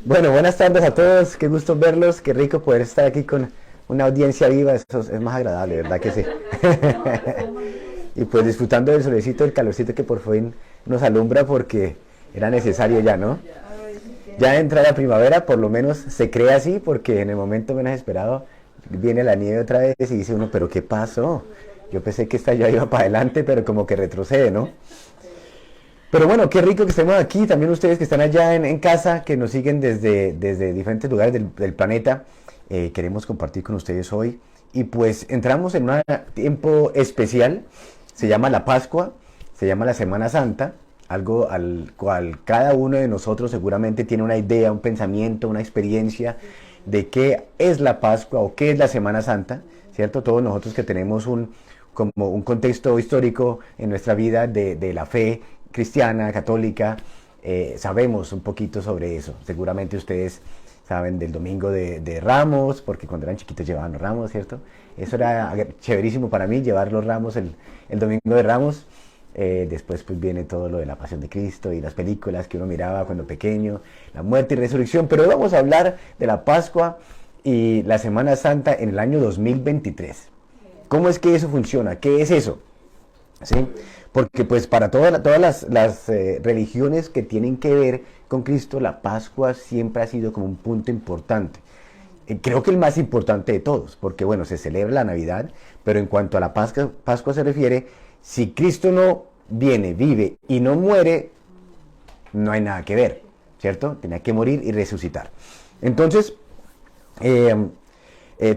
Bueno, buenas tardes a todos, qué gusto verlos, qué rico poder estar aquí con una audiencia viva, eso es más agradable, ¿verdad que sí? Y pues disfrutando del solecito, del calorcito que por fin nos alumbra porque era necesario ya, ¿no? Ya entra la primavera, por lo menos se cree así, porque en el momento menos esperado viene la nieve otra vez y dice uno, pero ¿qué pasó? Yo pensé que esta ya iba para adelante, pero como que retrocede, ¿no? Pero bueno, qué rico que estemos aquí, también ustedes que están allá en casa, que nos siguen desde diferentes lugares del planeta, queremos compartir con ustedes hoy. Y pues entramos en un tiempo especial, se llama la Pascua, se llama la Semana Santa, algo al cual cada uno de nosotros seguramente tiene una idea, un pensamiento, una experiencia de qué es la Pascua o qué es la Semana Santa, ¿cierto? Todos nosotros que tenemos como un contexto histórico en nuestra vida de la fe cristiana, católica, sabemos un poquito sobre eso. Seguramente ustedes saben del domingo de Ramos, porque cuando eran chiquitos llevaban los ramos, ¿cierto? Eso era chéverísimo para mí, llevar los ramos el domingo de Ramos. Después pues viene todo lo de la Pasión de Cristo y las películas que uno miraba cuando pequeño, la muerte y resurrección. Pero hoy vamos a hablar de la Pascua y la Semana Santa en el año 2023. ¿Cómo es que eso funciona? ¿Qué es eso? ¿Sí? Porque pues para todas las religiones que tienen que ver con Cristo, la Pascua siempre ha sido como un punto importante. Creo que el más importante de todos, porque bueno, se celebra la Navidad, pero en cuanto a la Pascua se refiere, si Cristo no viene, vive y no muere, no hay nada que ver, ¿cierto? Tenía que morir y resucitar. Entonces,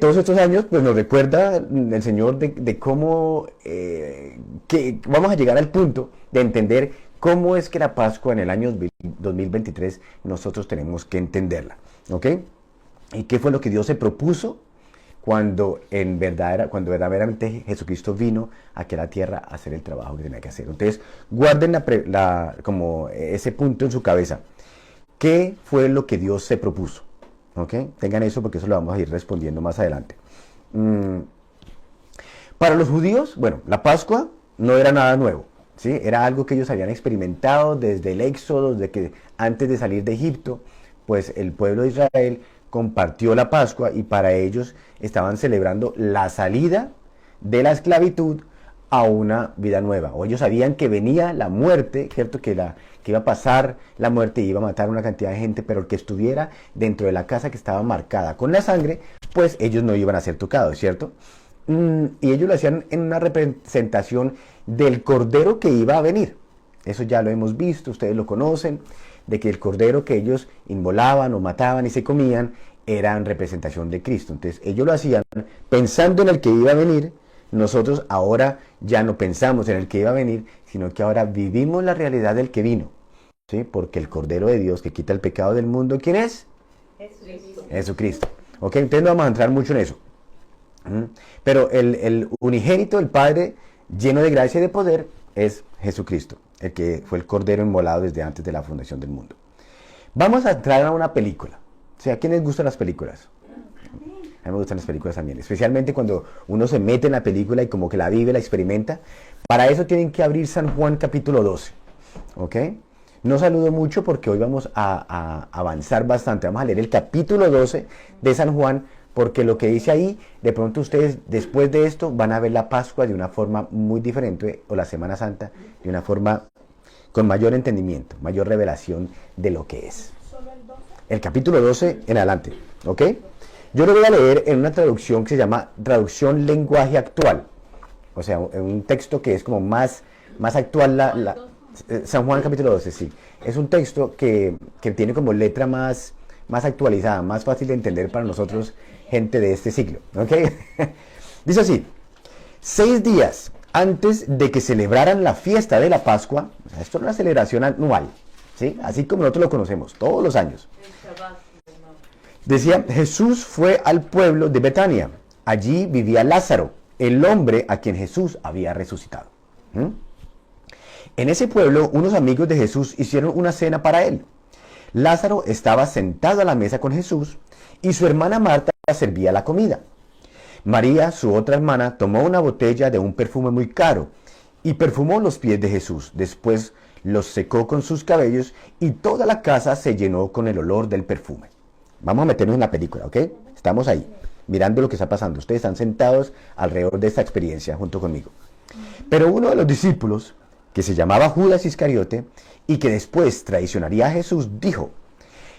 todos estos años pues nos recuerda el Señor de cómo que vamos a llegar al punto de entender cómo es que la Pascua en el año 2023 nosotros tenemos que entenderla, ¿ok? Y qué fue lo que Dios se propuso cuando cuando verdaderamente Jesucristo vino aquí a la tierra a hacer el trabajo que tenía que hacer. Entonces guarden como ese punto en su cabeza. ¿Qué fue lo que Dios se propuso? ¿Ok? Tengan eso porque eso lo vamos a ir respondiendo más adelante. Para los judíos, bueno, la Pascua no era nada nuevo, ¿sí? Era algo que ellos habían experimentado desde el Éxodo, desde que antes de salir de Egipto, pues el pueblo de Israel compartió la Pascua y para ellos estaban celebrando la salida de la esclavitud a una vida nueva. O ellos sabían que venía la muerte, ¿cierto? Que iba a pasar la muerte y iba a matar a una cantidad de gente, pero el que estuviera dentro de la casa que estaba marcada con la sangre, pues ellos no iban a ser tocados, ¿cierto? Y ellos lo hacían en una representación del cordero que iba a venir. Eso ya lo hemos visto, ustedes lo conocen, de que el cordero que ellos inmolaban o mataban y se comían era en representación de Cristo. Entonces ellos lo hacían pensando en el que iba a venir. Nosotros ahora ya no pensamos en el que iba a venir, sino que ahora vivimos la realidad del que vino, ¿sí? Porque el Cordero de Dios que quita el pecado del mundo, ¿quién es? Jesucristo. Jesucristo. Ok, entonces no vamos a entrar mucho en eso. Pero el unigénito, el Padre, lleno de gracia y de poder, es Jesucristo, el que fue el Cordero inmolado desde antes de la fundación del mundo. Vamos a entrar a una película. O sea, ¿a quiénes gustan las películas? A mí me gustan las películas también, especialmente cuando uno se mete en la película y como que la vive, la experimenta. Para eso tienen que abrir San Juan capítulo 12, ¿ok? No saludo mucho porque hoy vamos a avanzar bastante. Vamos a leer el capítulo 12 de San Juan, porque lo que dice ahí, de pronto ustedes después de esto van a ver la Pascua de una forma muy diferente, o la Semana Santa de una forma con mayor entendimiento, mayor revelación de lo que es. El capítulo 12 en adelante, ¿ok? Yo lo voy a leer en una traducción que se llama Traducción Lenguaje Actual. O sea, en un texto que es como más actual. San Juan capítulo 12, sí. Es un texto que tiene como letra más actualizada, más fácil de entender para nosotros, gente de este siglo. ¿Ok? Dice así: 6 días antes de que celebraran la fiesta de la Pascua, o sea, esto es una celebración anual, ¿sí? Así como nosotros lo conocemos, todos los años. Decía, Jesús fue al pueblo de Betania. Allí vivía Lázaro, el hombre a quien Jesús había resucitado. En ese pueblo, unos amigos de Jesús hicieron una cena para él. Lázaro estaba sentado a la mesa con Jesús y su hermana Marta servía la comida. María, su otra hermana, tomó una botella de un perfume muy caro y perfumó los pies de Jesús. Después los secó con sus cabellos y toda la casa se llenó con el olor del perfume. Vamos a meternos en la película, ¿ok? Estamos ahí, mirando lo que está pasando. Ustedes están sentados alrededor de esta experiencia junto conmigo. Pero uno de los discípulos, que se llamaba Judas Iscariote y que después traicionaría a Jesús, dijo: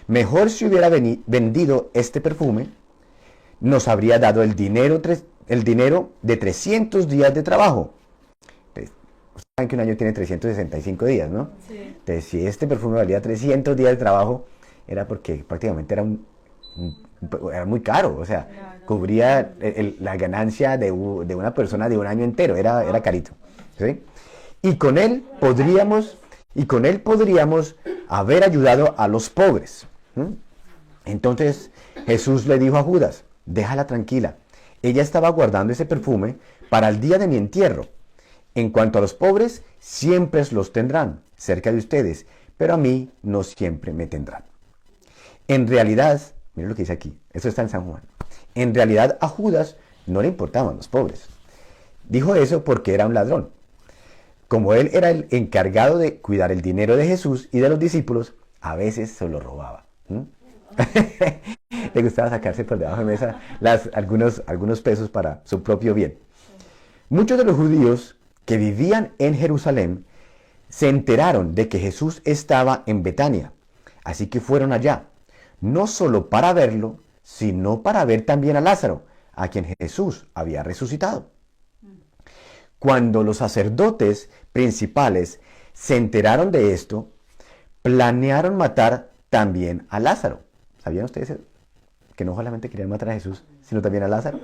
mejor si hubiera vendido este perfume, nos habría dado el dinero de 300 días de trabajo. Ustedes saben que un año tiene 365 días, ¿no? Sí. Entonces, si este perfume valía 300 días de trabajo, era porque prácticamente era muy caro, o sea, cubría la ganancia de una persona de un año entero, era carito, ¿sí? Y con él podríamos haber ayudado a los pobres. Entonces Jesús le dijo a Judas: déjala tranquila, ella estaba guardando ese perfume para el día de mi entierro. En cuanto a los pobres, siempre los tendrán cerca de ustedes, pero a mí no siempre me tendrán. En realidad, miren lo que dice aquí, eso está en San Juan. En realidad a Judas no le importaban los pobres. Dijo eso porque era un ladrón. Como él era el encargado de cuidar el dinero de Jesús y de los discípulos, a veces se lo robaba. Le gustaba sacarse por debajo de mesa algunos pesos para su propio bien. Muchos de los judíos que vivían en Jerusalén se enteraron de que Jesús estaba en Betania, así que fueron allá, no solo para verlo, sino para ver también a Lázaro, a quien Jesús había resucitado. Cuando los sacerdotes principales se enteraron de esto, planearon matar también a Lázaro. ¿Sabían ustedes que no solamente querían matar a Jesús, sino también a Lázaro?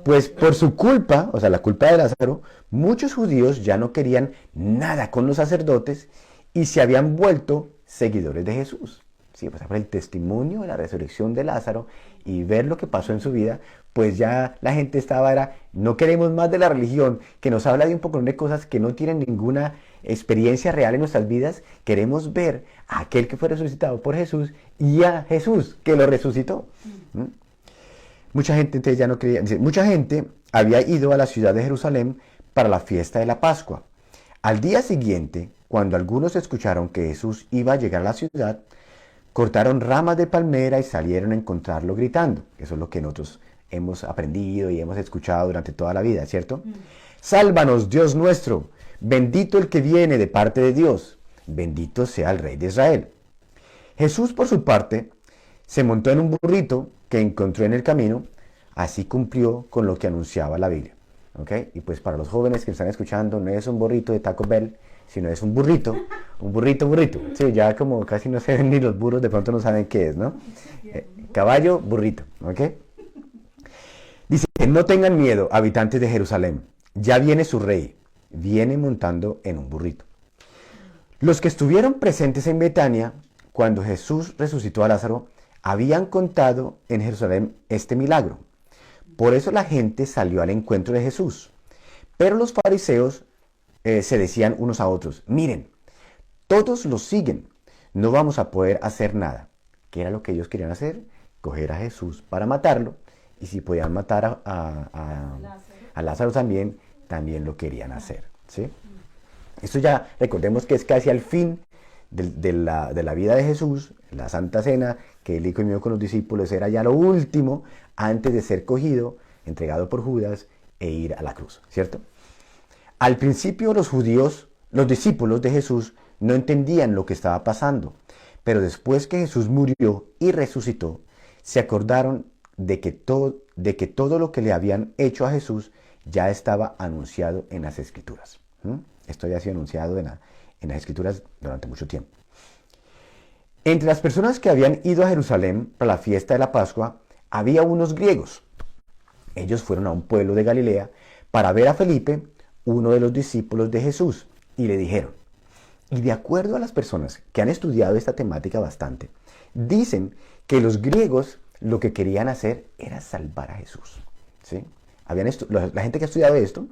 Pues por su culpa, o sea, la culpa de Lázaro, muchos judíos ya no querían nada con los sacerdotes y se habían vuelto seguidores de Jesús. Sí, pues por el testimonio de la resurrección de Lázaro y ver lo que pasó en su vida, pues ya la gente no queremos más de la religión, que nos habla de un poco de cosas que no tienen ninguna experiencia real en nuestras vidas. Queremos ver a aquel que fue resucitado por Jesús y a Jesús que lo resucitó. Mucha gente entonces ya no creía. Mucha gente había ido a la ciudad de Jerusalén para la fiesta de la Pascua. Al día siguiente, cuando algunos escucharon que Jesús iba a llegar a la ciudad, cortaron ramas de palmera y salieron a encontrarlo gritando. Eso es lo que nosotros hemos aprendido y hemos escuchado durante toda la vida, ¿cierto? Sálvanos, Dios nuestro, bendito el que viene de parte de Dios, bendito sea el Rey de Israel. Jesús, por su parte, se montó en un burrito que encontró en el camino, así cumplió con lo que anunciaba la Biblia. ¿Okay? Y pues para los jóvenes que están escuchando, no es un burrito de Taco Bell, sino es un burrito. Sí, ya como casi no se ven ni los burros, de pronto no saben qué es, ¿no? Caballo, burrito, ¿ok? Dice: no tengan miedo, habitantes de Jerusalén, ya viene su rey, viene montando en un burrito. Los que estuvieron presentes en Betania, cuando Jesús resucitó a Lázaro, habían contado en Jerusalén este milagro. Por eso la gente salió al encuentro de Jesús. Pero los fariseos se decían unos a otros: miren, todos los siguen, no vamos a poder hacer nada. ¿Qué era lo que ellos querían hacer? Coger a Jesús para matarlo, y si podían matar a Lázaro también lo querían hacer, ¿sí? Esto ya recordemos que es casi al fin de la vida de Jesús, la Santa Cena, que él comió con los discípulos, era ya lo último antes de ser cogido, entregado por Judas e ir a la cruz, ¿cierto? Al principio los discípulos de Jesús no entendían lo que estaba pasando, pero después que Jesús murió y resucitó, se acordaron de que todo lo que le habían hecho a Jesús ya estaba anunciado en las Escrituras. Esto ya ha sido anunciado en las Escrituras durante mucho tiempo. Entre las personas que habían ido a Jerusalén para la fiesta de la Pascua, había unos griegos. Ellos fueron a un pueblo de Galilea para ver a Felipe, uno de los discípulos de Jesús, y le dijeron, y de acuerdo a las personas que han estudiado esta temática bastante, dicen que los griegos lo que querían hacer era salvar a Jesús, ¿sí? La gente que ha estudiado esto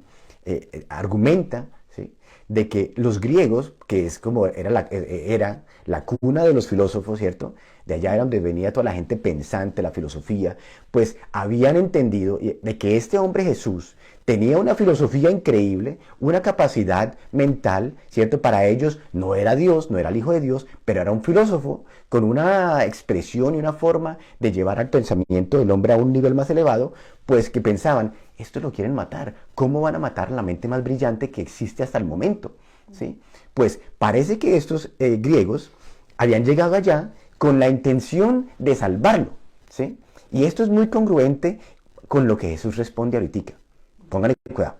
argumenta, ¿sí?, de que los griegos, que es como era la cuna de los filósofos, ¿cierto? De allá era donde venía toda la gente pensante, la filosofía, pues habían entendido de que este hombre Jesús tenía una filosofía increíble, una capacidad mental, ¿cierto? Para ellos no era Dios, no era el Hijo de Dios, pero era un filósofo con una expresión y una forma de llevar al pensamiento del hombre a un nivel más elevado, pues que pensaban, esto lo quieren matar, ¿cómo van a matar la mente más brillante que existe hasta el momento? ¿Sí? Pues parece que estos griegos habían llegado allá con la intención de salvarlo, ¿sí? Y esto es muy congruente con lo que Jesús responde ahorita. Pónganle cuidado.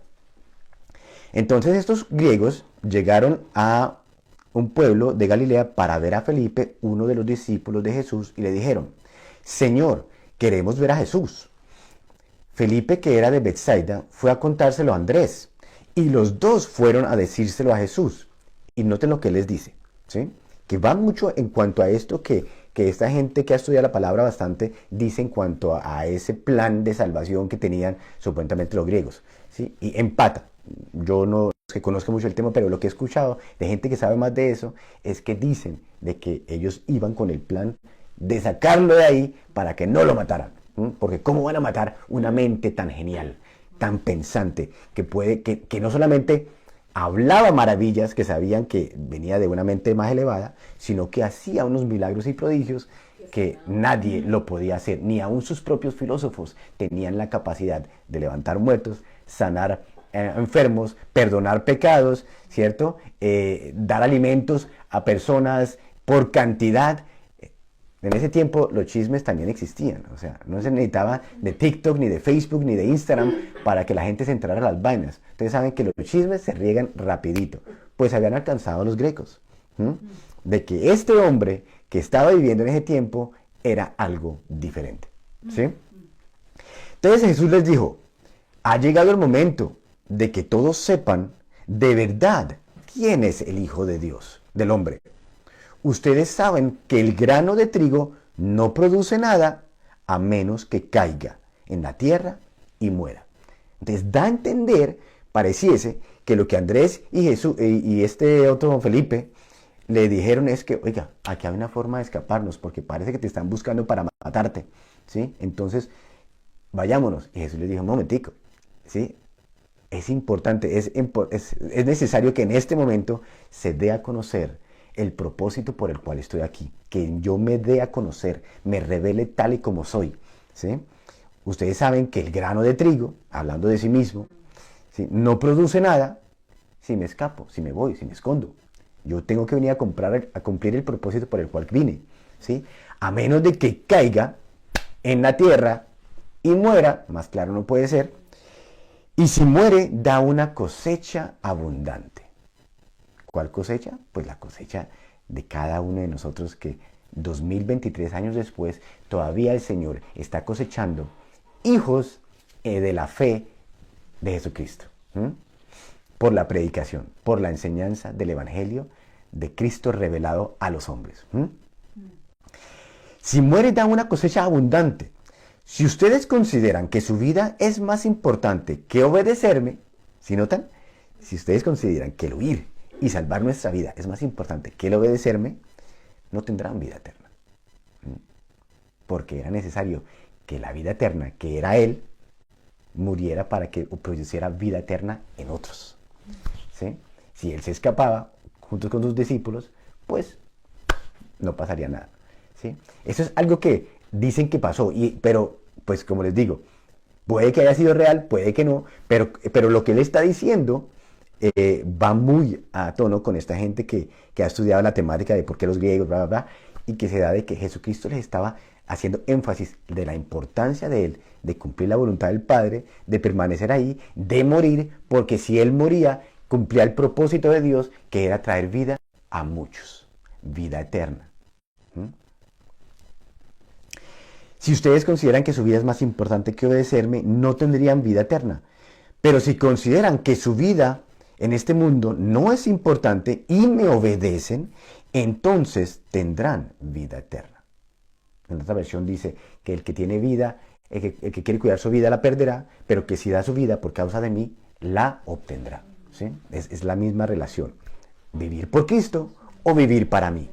Entonces estos griegos llegaron a un pueblo de Galilea para ver a Felipe, uno de los discípulos de Jesús, y le dijeron, Señor, queremos ver a Jesús. Felipe, que era de Betsaida, fue a contárselo a Andrés, y los dos fueron a decírselo a Jesús. Y noten lo que les dice, ¿sí? Que va mucho en cuanto a esto que esta gente que ha estudiado la palabra bastante dice en cuanto a ese plan de salvación que tenían supuestamente los griegos, ¿sí? Y empata. Yo no es que conozco mucho el tema, pero lo que he escuchado de gente que sabe más de eso es que dicen de que ellos iban con el plan de sacarlo de ahí para que no lo mataran. Porque ¿cómo van a matar una mente tan genial, tan pensante, que puede, que no solamente hablaba maravillas que sabían que venía de una mente más elevada, sino que hacía unos milagros y prodigios que nadie lo podía hacer, ni aun sus propios filósofos tenían la capacidad de levantar muertos, sanar enfermos, perdonar pecados, ¿cierto? Dar alimentos a personas por cantidad. En ese tiempo los chismes también existían, o sea, no se necesitaba de TikTok, ni de Facebook, ni de Instagram para que la gente se enterara a las vainas. Ustedes saben que los chismes se riegan rapidito, pues habían alcanzado a los griegos, de que este hombre que estaba viviendo en ese tiempo era algo diferente, ¿sí? Entonces Jesús les dijo, ha llegado el momento de que todos sepan de verdad quién es el Hijo de Dios, del hombre. Ustedes saben que el grano de trigo no produce nada a menos que caiga en la tierra y muera. Entonces da a entender, pareciese, que lo que Andrés y Jesús y este otro Felipe le dijeron es que, oiga, aquí hay una forma de escaparnos porque parece que te están buscando para matarte, ¿sí? Entonces, vayámonos. Y Jesús les dijo, un momentico, ¿sí? Es importante, es necesario que en este momento se dé a conocer el propósito por el cual estoy aquí, que yo me dé a conocer, me revele tal y como soy, ¿sí? Ustedes saben que el grano de trigo, hablando de sí mismo, ¿sí? No produce nada si me escapo, si me voy, si me escondo. Yo tengo que venir a cumplir el propósito por el cual vine, ¿sí? A menos de que caiga en la tierra y muera, más claro no puede ser, y si muere da una cosecha abundante. ¿Cuál cosecha? Pues la cosecha de cada uno de nosotros que 2023 años después todavía el Señor está cosechando hijos de la fe de Jesucristo. Por la predicación, por la enseñanza del Evangelio de Cristo revelado a los hombres. Si muere da una cosecha abundante. Si ustedes consideran que su vida es más importante que obedecerme, ¿sí notan? Si ustedes consideran que el huir y salvar nuestra vida es más importante que el obedecerme, no tendrán vida eterna. Porque era necesario que la vida eterna, que era Él, muriera para que produciera vida eterna en otros. ¿Sí? Si Él se escapaba junto con sus discípulos, pues no pasaría nada. ¿Sí? Eso es algo que dicen que pasó, pero pues como les digo, puede que haya sido real, puede que no, pero lo que Él está diciendo va muy a tono con esta gente que ha estudiado la temática de por qué los griegos, bla, bla, bla, y que se da de que Jesucristo les estaba haciendo énfasis de la importancia de Él, de cumplir la voluntad del Padre, de permanecer ahí, de morir, porque si Él moría, cumplía el propósito de Dios, que era traer vida a muchos, vida eterna. Si ustedes consideran que su vida es más importante que obedecerme, no tendrían vida eterna. Pero si consideran que su vida en este mundo no es importante y me obedecen, entonces tendrán vida eterna. En otra versión dice que el que tiene vida, el que quiere cuidar su vida la perderá, pero que si da su vida por causa de mí, la obtendrá. ¿sí? Es la misma relación. Vivir por Cristo o vivir para mí.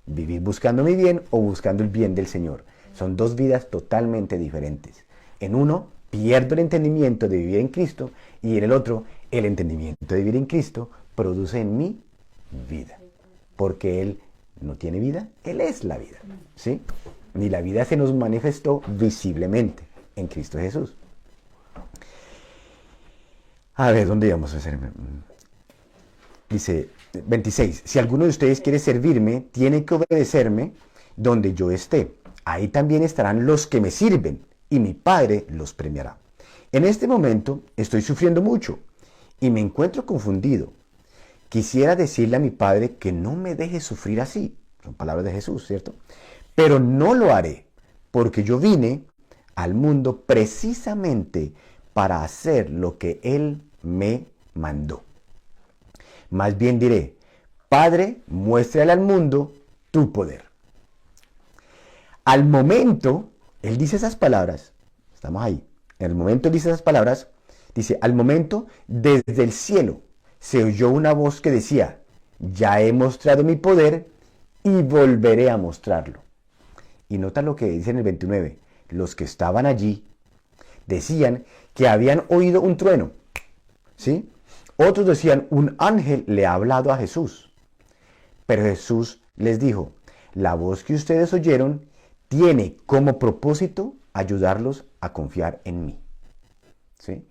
Vivir buscando mi bien o buscando el bien del Señor. Son dos vidas totalmente diferentes. En uno pierdo el entendimiento de vivir en Cristo y en el otro el entendimiento de vivir en Cristo produce en mí vida. Porque Él no tiene vida, Él es la vida. ¿Sí? Ni la vida se nos manifestó visiblemente en Cristo Jesús. A ver, ¿dónde íbamos a hacer? Dice 26. Si alguno de ustedes quiere servirme, tiene que obedecerme donde yo esté. Ahí también estarán los que me sirven y mi Padre los premiará. En este momento estoy sufriendo mucho y me encuentro confundido. Quisiera decirle a mi Padre que no me deje sufrir así. Son palabras de Jesús, ¿cierto? Pero no lo haré, porque yo vine al mundo precisamente para hacer lo que Él me mandó. Más bien diré, Padre, muéstrale al mundo tu poder. Al momento, Él dice esas palabras, estamos ahí, en el momento Él dice esas palabras, dice, al momento, desde el cielo, se oyó una voz que decía, ya he mostrado mi poder y volveré a mostrarlo. Y nota lo que dice en el 29, los que estaban allí decían que habían oído un trueno, ¿sí? Otros decían, un ángel le ha hablado a Jesús. Pero Jesús les dijo, la voz que ustedes oyeron tiene como propósito ayudarlos a confiar en mí. ¿Sí?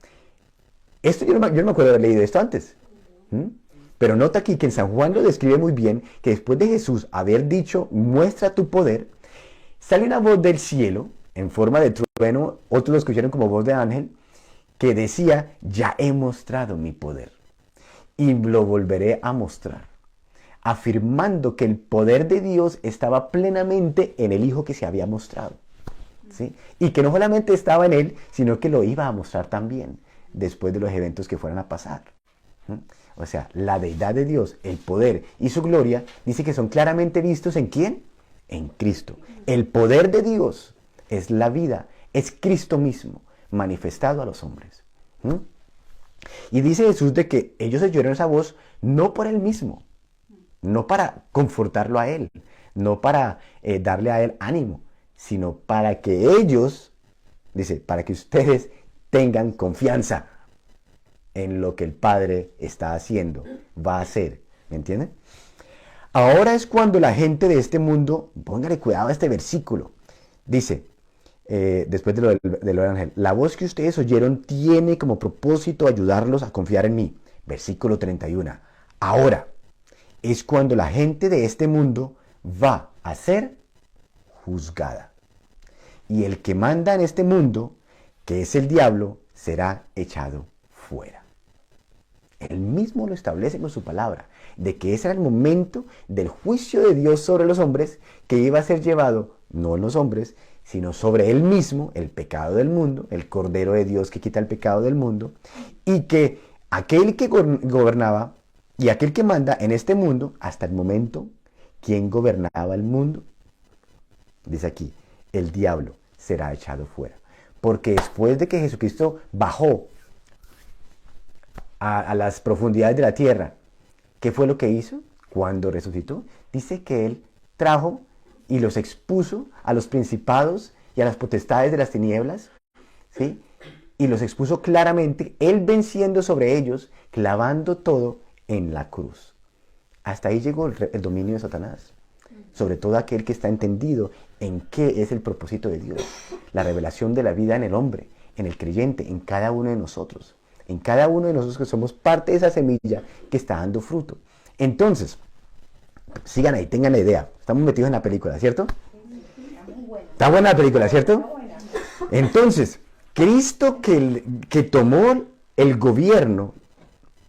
Esto yo no me acuerdo de haber leído esto antes. Pero nota aquí que en San Juan lo describe muy bien, que después de Jesús haber dicho, muestra tu poder, sale una voz del cielo, en forma de trueno, otros lo escucharon como voz de ángel, que decía, ya he mostrado mi poder y lo volveré a mostrar, afirmando que el poder de Dios estaba plenamente en el Hijo que se había mostrado, ¿sí? Y que no solamente estaba en Él, sino que lo iba a mostrar también, después de los eventos que fueran a pasar. O sea, la deidad de Dios, el poder y su gloria, dice que son claramente vistos ¿en quién? En Cristo. El poder de Dios es la vida, es Cristo mismo, manifestado a los hombres. Y dice Jesús de que ellos oyeron esa voz no por Él mismo, no para confortarlo a Él, no para darle a Él ánimo, sino para que ellos, dice, para que ustedes tengan confianza en lo que el Padre está haciendo, va a hacer. ¿Me entienden? Ahora es cuando la gente de este mundo, póngale cuidado a este versículo, dice, después de lo del ángel, la voz que ustedes oyeron tiene como propósito ayudarlos a confiar en mí. Versículo 31. Ahora es cuando la gente de este mundo va a ser juzgada. Y el que manda en este mundo, que es el diablo, será echado fuera. Él mismo lo establece con su palabra, de que ese era el momento del juicio de Dios sobre los hombres, que iba a ser llevado, no en los hombres, sino sobre Él mismo, el pecado del mundo, el Cordero de Dios que quita el pecado del mundo, y que aquel que gobernaba y aquel que manda en este mundo, hasta el momento, ¿quién gobernaba el mundo? Dice aquí, el diablo será echado fuera. Porque después de que Jesucristo bajó a las profundidades de la tierra, ¿qué fue lo que hizo cuando resucitó? Dice que Él trajo y los expuso a los principados y a las potestades de las tinieblas, ¿sí? Y los expuso claramente, Él venciendo sobre ellos, clavando todo en la cruz. Hasta ahí llegó el dominio de Satanás, sobre todo aquel que está entendido en qué es el propósito de Dios, la revelación de la vida en el hombre, en el creyente, en cada uno de nosotros, que somos parte de esa semilla que está dando fruto. Entonces, sigan ahí, tengan la idea. Estamos metidos en la película, ¿cierto? Está buena la película, ¿cierto? Entonces, Cristo que tomó el gobierno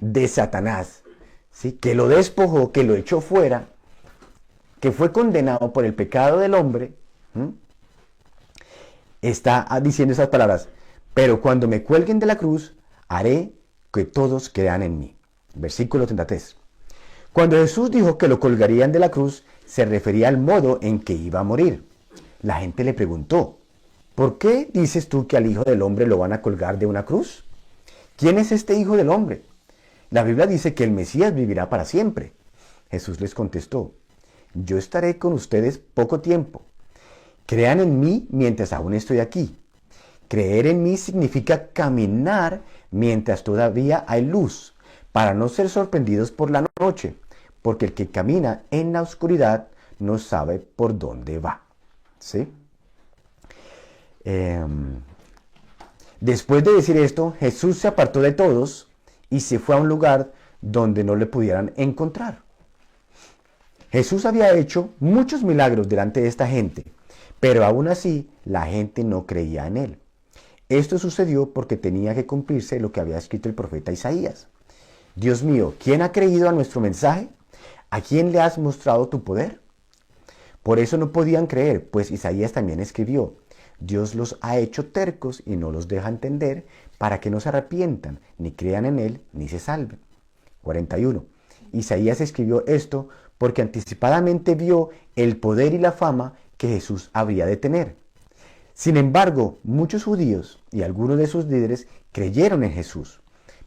de Satanás, ¿sí? Que lo despojó, que lo echó fuera, que fue condenado por el pecado del hombre, está diciendo esas palabras. Pero cuando me cuelguen de la cruz, haré que todos crean en mí. Versículo 33. Cuando Jesús dijo que lo colgarían de la cruz, se refería al modo en que iba a morir. La gente le preguntó, ¿por qué dices tú que al Hijo del Hombre lo van a colgar de una cruz? ¿Quién es este Hijo del Hombre? La Biblia dice que el Mesías vivirá para siempre. Jesús les contestó, yo estaré con ustedes poco tiempo. Crean en mí mientras aún estoy aquí. Creer en mí significa caminar mientras todavía hay luz, para no ser sorprendidos por la noche, porque el que camina en la oscuridad no sabe por dónde va. ¿Sí? Después de decir esto, Jesús se apartó de todos y se fue a un lugar donde no le pudieran encontrar. Jesús había hecho muchos milagros delante de esta gente, pero aún así la gente no creía en él. Esto sucedió porque tenía que cumplirse lo que había escrito el profeta Isaías. Dios mío, ¿quién ha creído a nuestro mensaje? ¿A quién le has mostrado tu poder? Por eso no podían creer, pues Isaías también escribió, Dios los ha hecho tercos y no los deja entender para que no se arrepientan, ni crean en él, ni se salven. 41. Isaías escribió esto porque anticipadamente vio el poder y la fama que Jesús habría de tener. Sin embargo, muchos judíos y algunos de sus líderes creyeron en Jesús,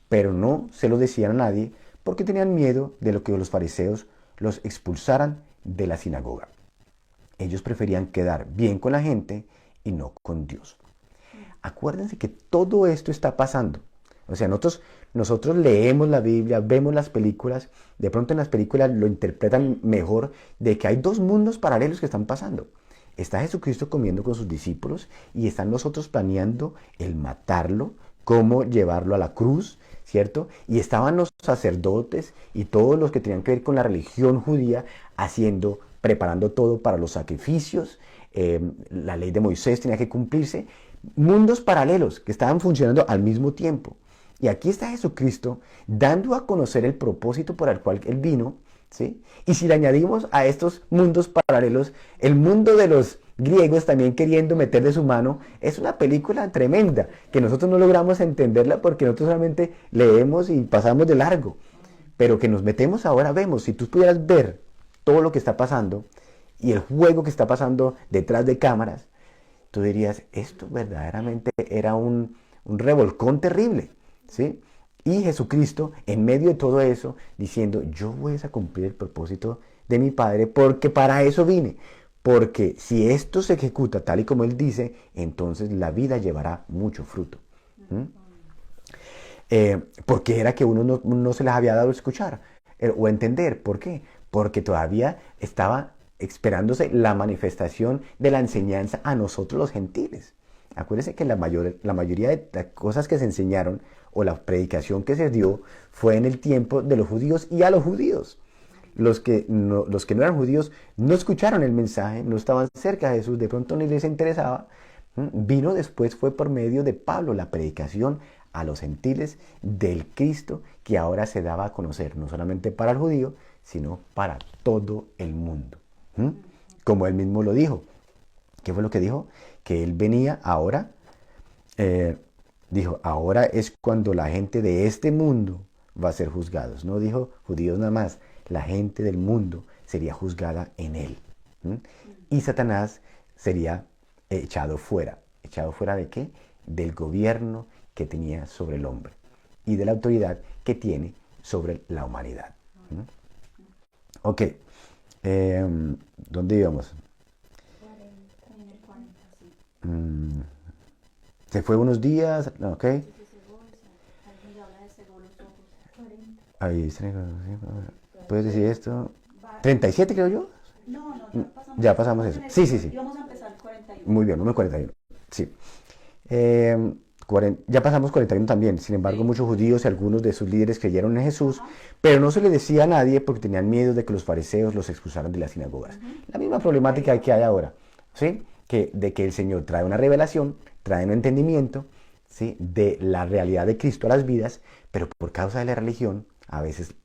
pero no se lo decían a nadie porque tenían miedo de lo que los fariseos los expulsaran de la sinagoga. Ellos preferían quedar bien con la gente y no con Dios. Acuérdense que todo esto está pasando. O sea, nosotros leemos la Biblia, vemos las películas, de pronto en las películas lo interpretan mejor de que hay dos mundos paralelos que están pasando. Está Jesucristo comiendo con sus discípulos y están nosotros planeando el matarlo, cómo llevarlo a la cruz, ¿cierto? Y estaban los sacerdotes y todos los que tenían que ver con la religión judía preparando todo para los sacrificios. La ley de Moisés tenía que cumplirse. Mundos paralelos que estaban funcionando al mismo tiempo. Y aquí está Jesucristo dando a conocer el propósito por el cual Él vino, ¿sí? Y si le añadimos a estos mundos paralelos, el mundo de los griegos también queriendo meter de su mano, es una película tremenda, que nosotros no logramos entenderla porque nosotros solamente leemos y pasamos de largo. Pero que nos metemos ahora, vemos, si tú pudieras ver todo lo que está pasando y el juego que está pasando detrás de cámaras, tú dirías, esto verdaderamente era un revolcón terrible, ¿sí? Y Jesucristo, en medio de todo eso, diciendo, yo voy a cumplir el propósito de mi Padre, porque para eso vine. Porque si esto se ejecuta tal y como Él dice, entonces la vida llevará mucho fruto. Porque era que uno no se les había dado a escuchar o entender. ¿Por qué? Porque todavía estaba esperándose la manifestación de la enseñanza a nosotros los gentiles. Acuérdense que la mayoría de las cosas que se enseñaron o la predicación que se dio fue en el tiempo de los judíos y a los judíos. Los que no eran judíos no escucharon el mensaje, no estaban cerca de Jesús, de pronto ni les interesaba. Vino después, fue por medio de Pablo, la predicación a los gentiles del Cristo que ahora se daba a conocer, no solamente para el judío, sino para todo el mundo. Como él mismo lo dijo. ¿Qué fue lo que dijo? Que él venía ahora, dijo, ahora es cuando la gente de este mundo va a ser juzgados. No dijo judíos nada más, la gente del mundo sería juzgada en él. Y Satanás sería echado fuera. ¿Echado fuera de qué? Del gobierno que tenía sobre el hombre y de la autoridad que tiene sobre la humanidad. Ok, ¿dónde íbamos? Se fue unos días, ok. Ahí, ¿puedes decir esto? 37 creo yo. No, Ya pasamos eso. Sí. Íbamos a empezar 41. Muy bien, número 41. Sí. Ya pasamos 41 también. Sin embargo, muchos judíos y algunos de sus líderes creyeron en Jesús, pero no se le decía a nadie porque tenían miedo de que los fariseos los expulsaran de las sinagogas. La misma problemática que hay ahora, ¿sí? De que el Señor trae una revelación, trae un entendimiento, ¿sí? De la realidad de Cristo a las vidas, pero por causa de la religión, a veces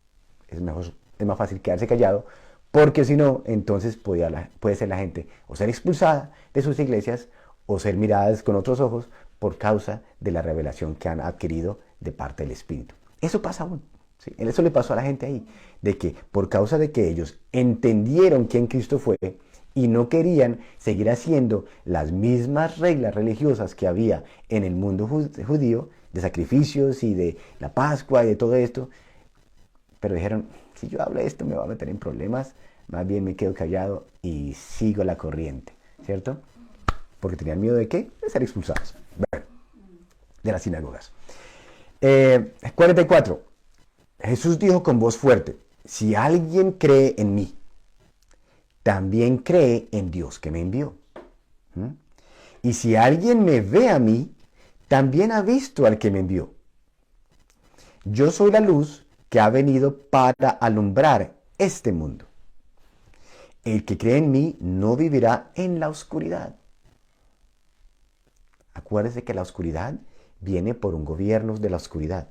es más fácil quedarse callado, porque si no, entonces puede ser la gente o ser expulsada de sus iglesias o ser miradas con otros ojos por causa de la revelación que han adquirido de parte del Espíritu. Eso pasa aún. ¿Sí? Eso le pasó a la gente ahí, de que por causa de que ellos entendieron quién Cristo fue y no querían seguir haciendo las mismas reglas religiosas que había en el mundo judío, de sacrificios y de la Pascua y de todo esto, pero dijeron, si yo hablo esto me va a meter en problemas, más bien me quedo callado y sigo la corriente, ¿cierto? Porque tenían miedo de qué? De ser expulsados. Bueno, de las sinagogas. 44. Jesús dijo con voz fuerte, si alguien cree en mí, también cree en Dios que me envió. ¿Mm? Y si alguien me ve a mí, también ha visto al que me envió. Yo soy la luz que ha venido para alumbrar este mundo. El que cree en mí no vivirá en la oscuridad. Acuérdese que la oscuridad viene por un gobierno de la oscuridad.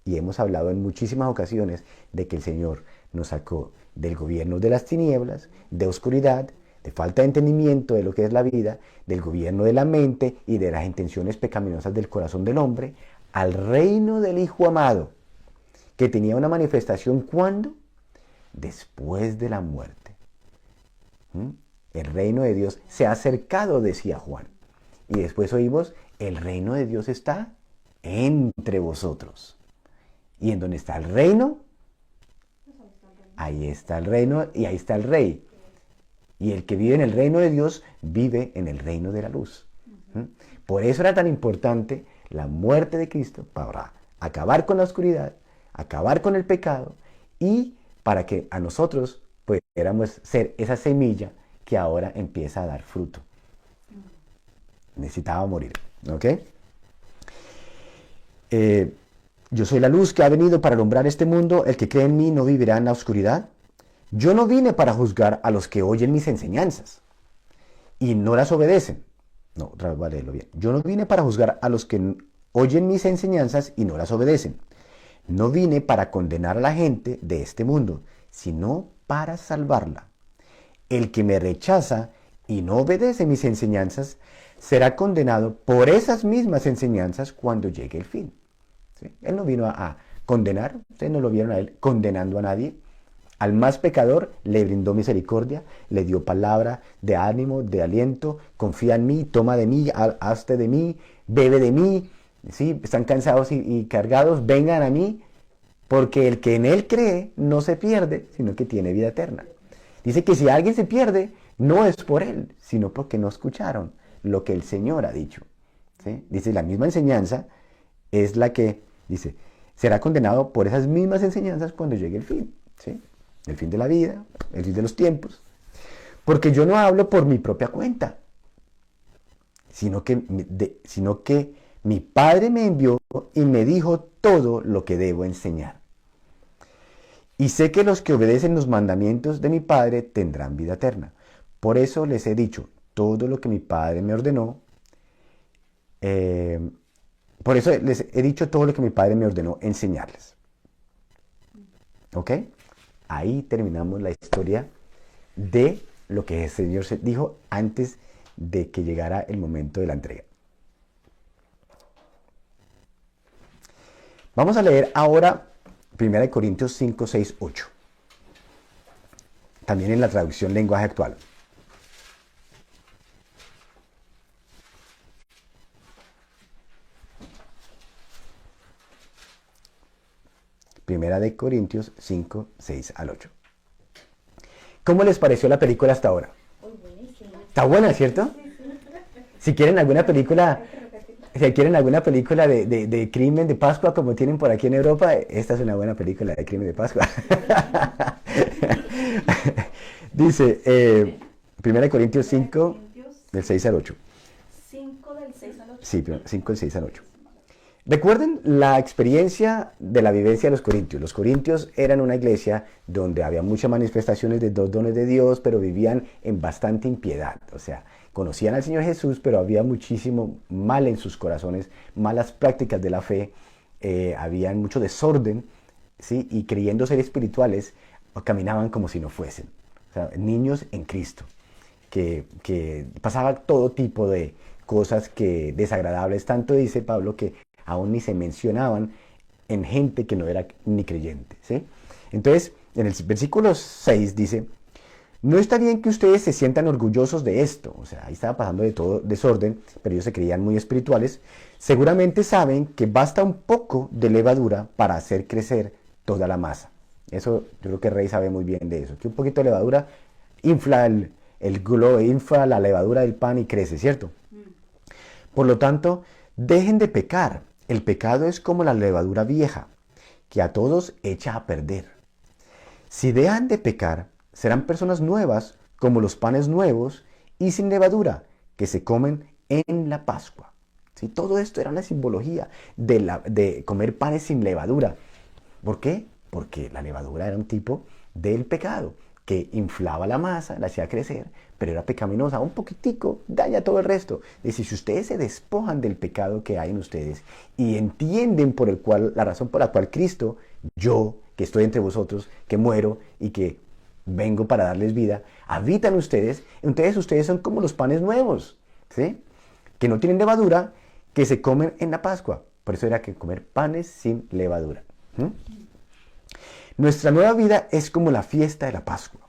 Y hemos hablado en muchísimas ocasiones de que el Señor nos sacó del gobierno de las tinieblas, de oscuridad, de falta de entendimiento de lo que es la vida, del gobierno de la mente y de las intenciones pecaminosas del corazón del hombre, al reino del Hijo amado, que tenía una manifestación ¿cuándo? Después de la muerte. El reino de Dios se ha acercado, decía Juan. Y después oímos, el reino de Dios está entre vosotros. Y en donde está el reino, ahí está el reino y ahí está el rey. Y el que vive en el reino de Dios vive en el reino de la luz. Por eso era tan importante la muerte de Cristo, para acabar con la oscuridad, acabar con el pecado y para que a nosotros pudiéramos ser esa semilla que ahora empieza a dar fruto. Necesitaba morir, ¿ok? Yo soy la luz que ha venido para alumbrar este mundo. El que cree en mí no vivirá en la oscuridad. Yo no vine para juzgar a los que oyen mis enseñanzas y no las obedecen. No, otra vez voy a leerlo bien. Yo no vine para juzgar a los que oyen mis enseñanzas y no las obedecen. No vine para condenar a la gente de este mundo, sino para salvarla. El que me rechaza y no obedece mis enseñanzas será condenado por esas mismas enseñanzas cuando llegue el fin. ¿Sí? Él no vino a condenar, ustedes no lo vieron a él condenando a nadie. Al más pecador le brindó misericordia, le dio palabra de ánimo, de aliento, confía en mí, toma de mí, hazte de mí, bebe de mí. ¿Sí? Están cansados y cargados, vengan a mí, porque el que en él cree no se pierde, sino que tiene vida eterna. Dice que si alguien se pierde, no es por él, sino porque no escucharon lo que el Señor ha dicho. ¿Sí? Dice, la misma enseñanza es la que, dice, será condenado por esas mismas enseñanzas cuando llegue el fin. ¿Sí? El fin de la vida, el fin de los tiempos. Porque yo no hablo por mi propia cuenta, sino que mi Padre me envió y me dijo todo lo que debo enseñar. Y sé que los que obedecen los mandamientos de mi Padre tendrán vida eterna. Por eso les he dicho todo lo que mi Padre me ordenó. Por eso les he dicho todo lo que mi Padre me ordenó enseñarles. ¿Ok? Ahí terminamos la historia de lo que el Señor se dijo antes de que llegara el momento de la entrega. Vamos a leer ahora 1 Corintios 5, 6, 8. También en la traducción lenguaje actual. Primera de Corintios 5, 6 al 8. ¿Cómo les pareció la película hasta ahora? Está buena, ¿cierto? Si quieren alguna película de crimen de Pascua como tienen por aquí en Europa, esta es una buena película de crimen de Pascua. Dice 1 Corintios 5, del 6 al 8. 5 del 6 al 8. Sí, 5 del 6 al 8. Recuerden la experiencia de la vivencia de los corintios. Los corintios eran una iglesia donde había muchas manifestaciones de dos dones de Dios, pero vivían en bastante impiedad. O sea, conocían al Señor Jesús, pero había muchísimo mal en sus corazones, malas prácticas de la fe, había mucho desorden, ¿sí? Y creyendo ser espirituales, caminaban como si no fuesen. O sea, niños en Cristo, que pasaba todo tipo de cosas desagradables, tanto dice Pablo que aún ni se mencionaban en gente que no era ni creyente, ¿sí? Entonces, en el versículo 6 dice, no está bien que ustedes se sientan orgullosos de esto. O sea, ahí estaba pasando de todo desorden, pero ellos se creían muy espirituales. Seguramente saben que basta un poco de levadura para hacer crecer toda la masa. Eso yo creo que Rey sabe muy bien de eso. Que un poquito de levadura infla el globo, infla la levadura del pan y crece, ¿cierto? Por lo tanto, dejen de pecar. El pecado es como la levadura vieja, que a todos echa a perder. Si dejan de pecar, serán personas nuevas como los panes nuevos y sin levadura que se comen en la Pascua. ¿Sí? Todo esto era una simbología de comer panes sin levadura. ¿Por qué? Porque la levadura era un tipo del pecado que inflaba la masa, la hacía crecer, pero era pecaminosa, un poquitico, daña todo el resto. Es decir, si ustedes se despojan del pecado que hay en ustedes y entienden la razón por la cual Cristo, yo, que estoy entre vosotros, que muero y que vengo para darles vida, habitan ustedes, entonces ustedes son como los panes nuevos, ¿sí? Que no tienen levadura, que se comen en la Pascua. Por eso era que comer panes sin levadura. Nuestra nueva vida es como la fiesta de la Pascua.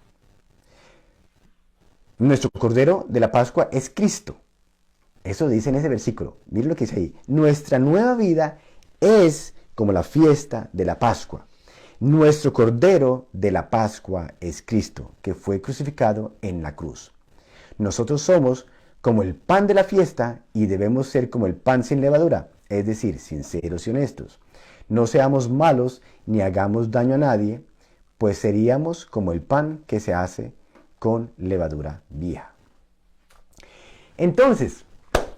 Nuestro Cordero de la Pascua es Cristo. Eso dice en ese versículo. Miren lo que dice ahí. Nuestra nueva vida es como la fiesta de la Pascua. Nuestro Cordero de la Pascua es Cristo, que fue crucificado en la cruz. Nosotros somos como el pan de la fiesta y debemos ser como el pan sin levadura, es decir, sinceros y honestos. No seamos malos ni hagamos daño a nadie, pues seríamos como el pan que se hace con levadura vieja. Entonces,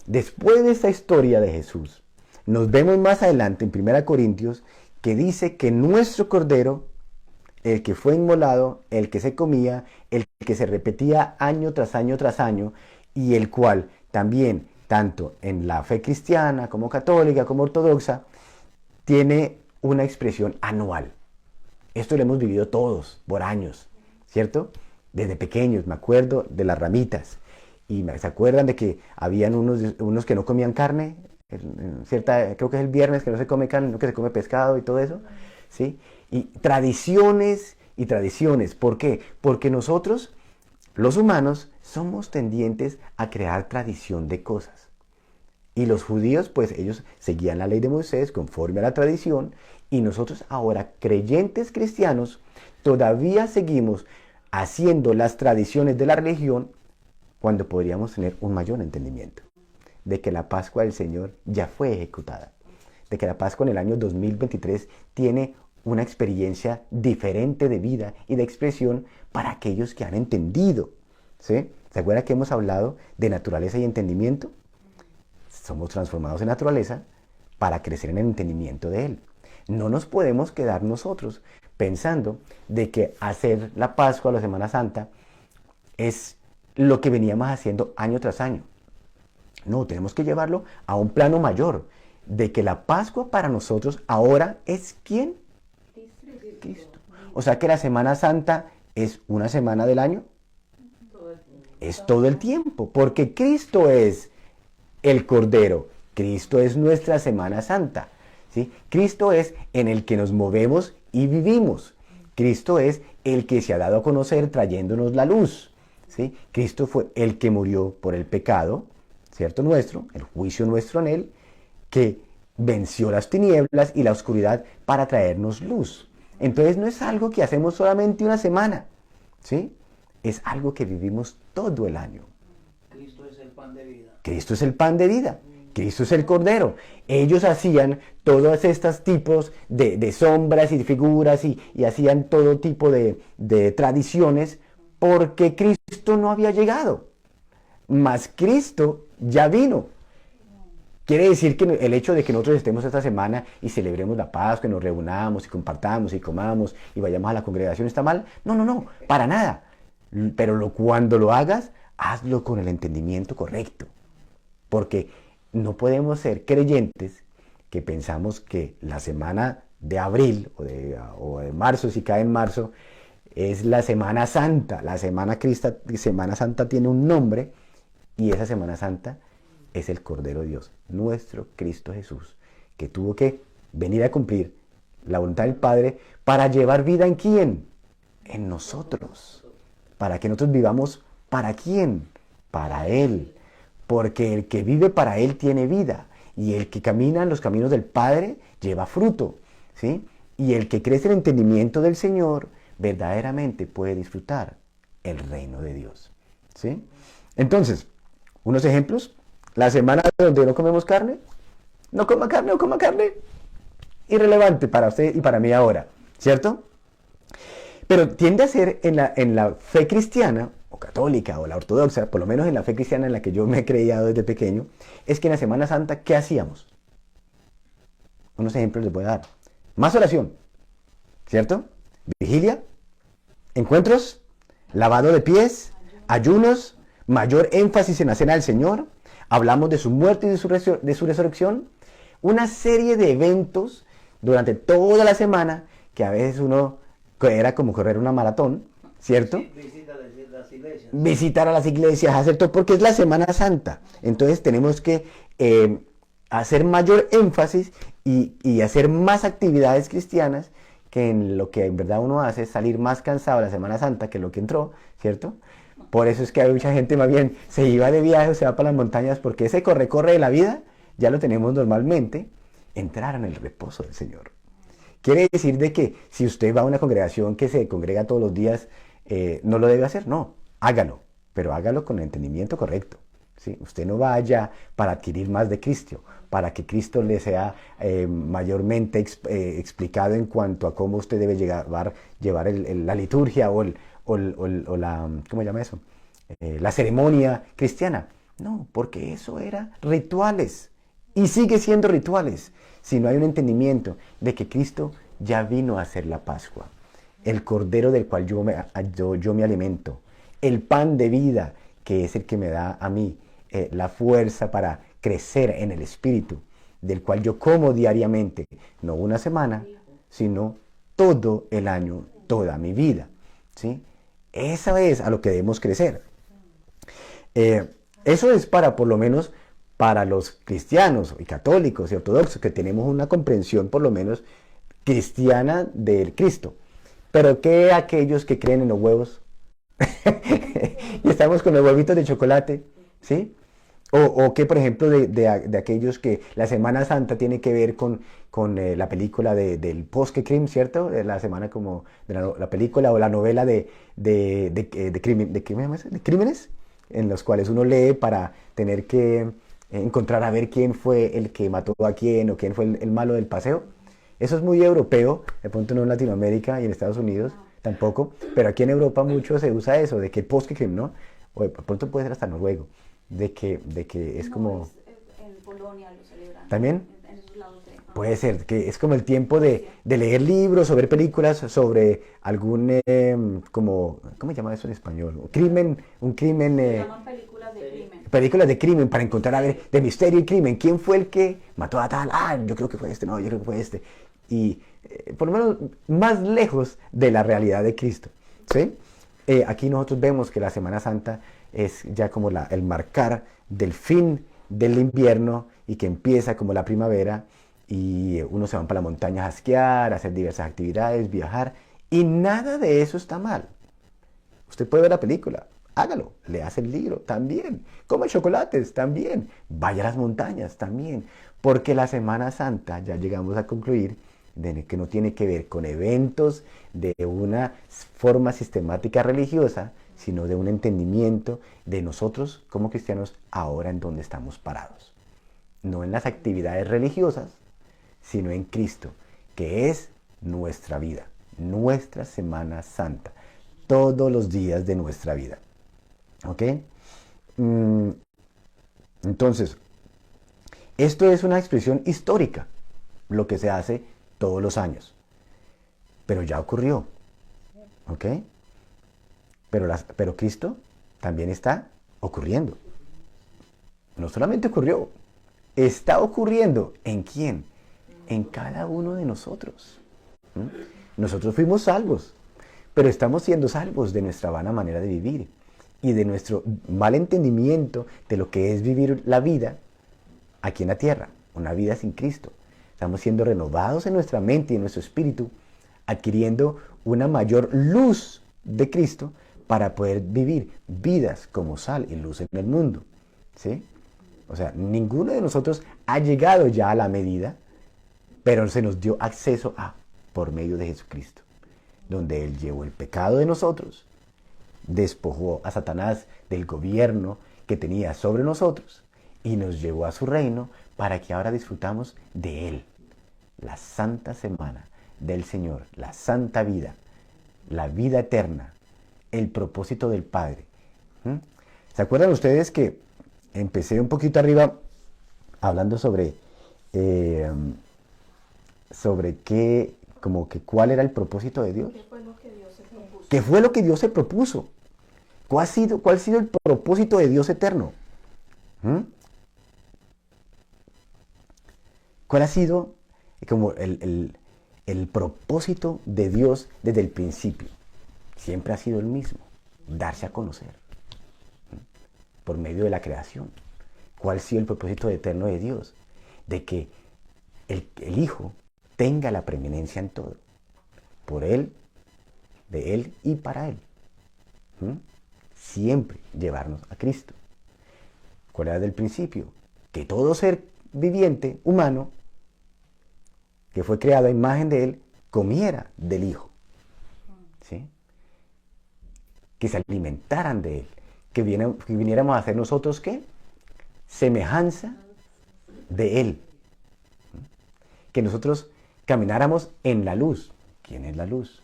después de esta historia de Jesús, nos vemos más adelante en 1 Corintios que dice que nuestro Cordero, el que fue inmolado, el que se comía, el que se repetía año tras año tras año, y el cual también, tanto en la fe cristiana como católica como ortodoxa, tiene una expresión anual. Esto lo hemos vivido todos por años, ¿cierto? Desde pequeños, me acuerdo de las ramitas. Y se acuerdan de que habían unos que no comían carne, creo que es el viernes que no se come carne, no que se come pescado y todo eso, ¿sí? Y tradiciones y tradiciones. ¿Por qué? Porque nosotros, los humanos, somos tendientes a crear tradición de cosas. Y los judíos, pues ellos seguían la ley de Moisés conforme a la tradición, y nosotros ahora, creyentes cristianos, todavía seguimos haciendo las tradiciones de la religión cuando podríamos tener un mayor entendimiento de que la Pascua del Señor ya fue ejecutada, de que la Pascua en el año 2023 tiene una experiencia diferente de vida y de expresión para aquellos que han entendido, ¿sí? ¿Se acuerdan que hemos hablado de naturaleza y entendimiento? Somos transformados en naturaleza para crecer en el entendimiento de Él. No nos podemos quedar nosotros pensando de que hacer la Pascua o la Semana Santa es lo que veníamos haciendo año tras año. No, tenemos que llevarlo a un plano mayor, de que la Pascua para nosotros ahora es ¿quién? Cristo. O sea que la Semana Santa es una semana del año. Es todo el tiempo, porque Cristo es el Cordero. Cristo es nuestra Semana Santa, ¿sí? Cristo es en el que nos movemos y vivimos. Cristo es el que se ha dado a conocer trayéndonos la luz, ¿sí? Cristo fue el que murió por el pecado, ¿cierto? Nuestro, el juicio nuestro en Él, que venció las tinieblas y la oscuridad para traernos luz. Entonces no es algo que hacemos solamente una semana, ¿sí? Es algo que vivimos todo el año. Cristo es el pan de vida. Cristo es el pan de vida. Cristo es el Cordero. Ellos hacían todos estos tipos de sombras y de figuras y hacían todo tipo de tradiciones porque Cristo no había llegado. Mas Cristo ya vino. Quiere decir que el hecho de que nosotros estemos esta semana y celebremos la Pascua, y nos reunamos y compartamos y comamos y vayamos a la congregación, ¿está mal? No, para nada. Pero cuando lo hagas, hazlo con el entendimiento correcto. Porque no podemos ser creyentes que pensamos que la semana de abril o de marzo, si cae en marzo, es la Semana Santa. La Semana Santa tiene un nombre y esa Semana Santa es el Cordero de Dios, nuestro Cristo Jesús, que tuvo que venir a cumplir la voluntad del Padre para llevar vida ¿en quién? En nosotros. Para que nosotros vivamos ¿para quién? Para Él. Porque el que vive para Él tiene vida. Y el que camina en los caminos del Padre lleva fruto, ¿sí? Y el que crece en el entendimiento del Señor verdaderamente puede disfrutar el reino de Dios. ¿Sí? Entonces, unos ejemplos. La semana donde no comemos carne, no coma carne o coma carne. Irrelevante para usted y para mí ahora, ¿cierto? Pero tiende a ser en la fe cristiana, o católica, o la ortodoxa, por lo menos en la fe cristiana en la que yo me he criado desde pequeño, es que en la Semana Santa, ¿qué hacíamos? Unos ejemplos les voy a dar. Más oración, ¿cierto? Vigilia, encuentros, lavado de pies, ayunos, mayor énfasis en la cena del Señor, hablamos de su muerte y de su resurrección, una serie de eventos durante toda la semana que a veces uno era como correr una maratón, ¿cierto? Sí, visita las iglesias. Visitar a las iglesias, hacer todo, porque es la Semana Santa. Entonces tenemos que hacer mayor énfasis y hacer más actividades cristianas que en lo que en verdad uno hace es salir más cansado la Semana Santa que lo que entró, ¿cierto? Por eso es que hay mucha gente más bien se iba de viaje o se va para las montañas porque ese corre de la vida ya lo tenemos normalmente, entrar en el reposo del Señor. Quiere decir de que si usted va a una congregación que se congrega todos los días, no lo debe hacer, no, hágalo, pero hágalo con el entendimiento correcto. ¿Sí? Usted no va allá para adquirir más de Cristo, para que Cristo le sea mayormente explicado en cuanto a cómo usted debe llevar la liturgia o la, ¿cómo se llama eso? La ceremonia cristiana. No, porque eso era rituales y sigue siendo rituales si no hay un entendimiento de que Cristo ya vino a hacer la Pascua, el Cordero del cual yo me alimento, el pan de vida que es el que me da a mí la fuerza para crecer en el Espíritu, del cual yo como diariamente, no una semana, sino todo el año, toda mi vida. ¿Sí? Eso es a lo que debemos crecer. Eso es para, por lo menos, para los cristianos y católicos y ortodoxos, que tenemos una comprensión, por lo menos, cristiana del Cristo. Pero ¿qué aquellos que creen en los huevos? Y estamos con los huevitos de chocolate, ¿sí? O que, por ejemplo, de aquellos que la Semana Santa tiene que ver con la película del post-crime, ¿cierto? La semana como de la película o la novela de crímenes, en los cuales uno lee para tener que encontrar a ver quién fue el que mató a quién o quién fue el malo del paseo. Eso es muy europeo, de pronto no en Latinoamérica y en Estados Unidos tampoco, pero aquí en Europa mucho se usa eso, de que el post-crime, ¿no? O de pronto puede ser hasta noruego, de que es como... En Polonia lo celebran. ¿También? En esos lados de... Puede ser, que es como el tiempo de leer libros o ver películas sobre algún, como, ¿cómo se llama eso en español? Un crimen... Se llaman películas de crimen. películas de crimen para encontrar, a ver, de misterio y crimen, ¿quién fue el que mató a tal? Ah, yo creo que fue este, no, yo creo que fue este. Y por lo menos más lejos de la realidad de Cristo, ¿sí? Aquí nosotros vemos que la Semana Santa es ya como el marcar del fin del invierno y que empieza como la primavera y uno se va para la montaña a esquiar, a hacer diversas actividades, viajar, y nada de eso está mal. Usted puede ver la película, hágalo, leas el libro, también, coma chocolates, también, vaya a las montañas, también, porque la Semana Santa, ya llegamos a concluir, de que no tiene que ver con eventos de una forma sistemática religiosa, sino de un entendimiento de nosotros como cristianos ahora en donde estamos parados. No en las actividades religiosas, sino en Cristo, que es nuestra vida, nuestra Semana Santa, todos los días de nuestra vida. ¿Ok? Entonces, esto es una expresión histórica, lo que se hace todos los años. Pero ya ocurrió. ¿Ok? Pero Cristo también está ocurriendo. No solamente ocurrió, está ocurriendo. ¿En quién? En cada uno de nosotros. Nosotros fuimos salvos, pero estamos siendo salvos de nuestra vana manera de vivir y de nuestro mal entendimiento de lo que es vivir la vida aquí en la tierra, una vida sin Cristo. Estamos siendo renovados en nuestra mente y en nuestro espíritu, adquiriendo una mayor luz de Cristo para poder vivir vidas como sal y luz en el mundo. ¿Sí? O sea, ninguno de nosotros ha llegado ya a la medida, pero se nos dio acceso a. por medio de Jesucristo, donde Él llevó el pecado de nosotros, despojó a Satanás del gobierno que tenía sobre nosotros y nos llevó a su reino para que ahora disfrutamos de Él. La santa semana del Señor, la santa vida, la vida eterna, el propósito del Padre. ¿Se acuerdan ustedes que empecé un poquito arriba hablando sobre qué, como que cuál era el propósito de Dios? ¿Qué fue lo que Dios se propuso? ¿Qué fue lo que Dios se propuso? ¿Cuál ha sido el propósito de Dios eterno? ¿Cuál ha sido como el propósito de Dios desde el principio? Siempre ha sido el mismo, darse a conocer por medio de la creación. ¿Cuál ha sido el propósito eterno de Dios? De que el Hijo tenga la preeminencia en todo, por Él, de Él y para Él. Siempre llevarnos a Cristo. ¿Cuál era del principio? Que todo ser viviente, humano, que fue creado a imagen de Él, comiera del Hijo. ¿Sí? Que se alimentaran de Él. Que viniéramos a hacer nosotros, ¿qué? Semejanza de Él. Que nosotros camináramos en la luz. ¿Quién es la luz?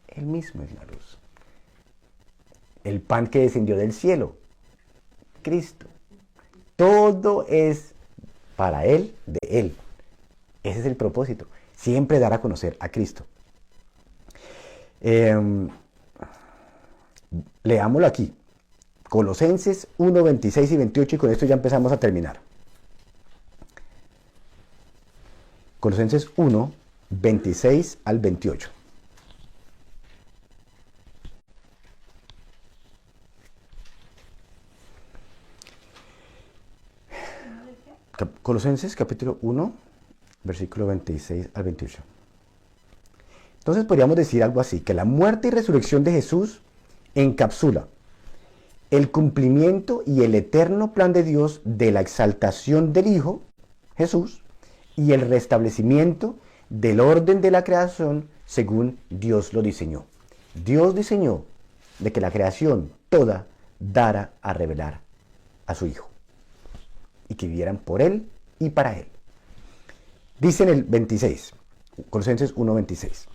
Él mismo es la luz. El pan que descendió del cielo, Cristo. Todo es para Él, de Él. Ese es el propósito. Siempre dar a conocer a Cristo. Leámoslo aquí. Colosenses 1, 26 y 28, y con esto ya empezamos a terminar. Colosenses 1, 26 al 28. Colosenses capítulo 1, versículo 26 al 28. Entonces podríamos decir algo así, que la muerte y resurrección de Jesús encapsula el cumplimiento y el eterno plan de Dios de la exaltación del Hijo, Jesús, y el restablecimiento del orden de la creación según Dios lo diseñó. Dios diseñó de que la creación toda dara a revelar a su Hijo y que vivieran por Él y para Él. Dice en el 26, Colosenses 1:26,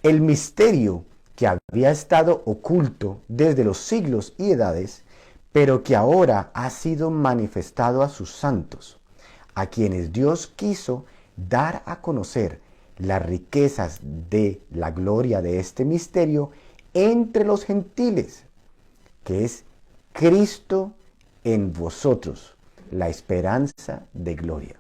el misterio que había estado oculto desde los siglos y edades, pero que ahora ha sido manifestado a sus santos, a quienes Dios quiso dar a conocer las riquezas de la gloria de este misterio entre los gentiles, que es Cristo en vosotros, la esperanza de gloria,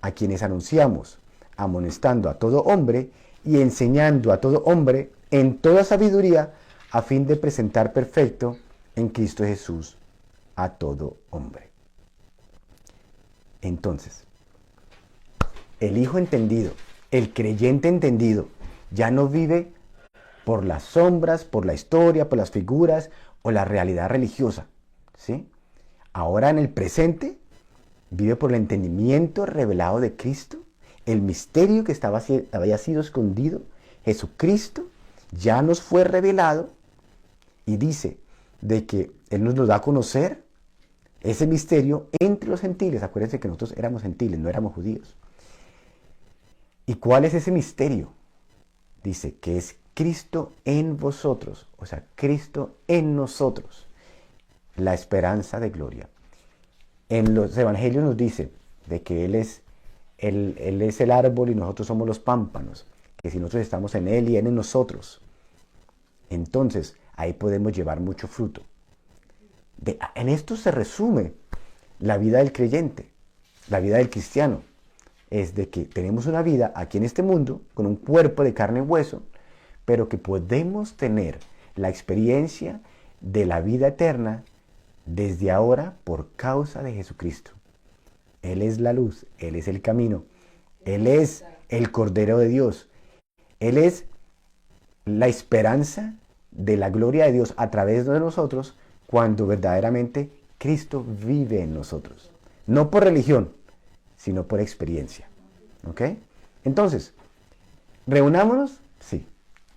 a quienes anunciamos, amonestando a todo hombre y enseñando a todo hombre en toda sabiduría, a fin de presentar perfecto en Cristo Jesús a todo hombre. Entonces, el Hijo entendido, el creyente entendido, ya no vive por las sombras, por la historia, por las figuras o la realidad religiosa, ¿sí? Ahora en el presente vive por el entendimiento revelado de Cristo, el misterio que había sido escondido, Jesucristo ya nos fue revelado y dice de que Él nos lo da a conocer, ese misterio entre los gentiles. Acuérdense que nosotros éramos gentiles, no éramos judíos. ¿Y cuál es ese misterio? Dice que es Cristo en vosotros, o sea, Cristo en nosotros, la esperanza de gloria. En los evangelios nos dice de que Él es el árbol y nosotros somos los pámpanos, que si nosotros estamos en Él y Él en nosotros, entonces ahí podemos llevar mucho fruto. En esto se resume la vida del creyente, la vida del cristiano. Es de que tenemos una vida aquí en este mundo, con un cuerpo de carne y hueso, pero que podemos tener la experiencia de la vida eterna desde ahora por causa de Jesucristo. Él es la luz, Él es el camino, Él es el Cordero de Dios, Él es la esperanza de la gloria de Dios a través de nosotros cuando verdaderamente Cristo vive en nosotros. No por religión, sino por experiencia. ¿Ok? Entonces, Reunámonos, sí.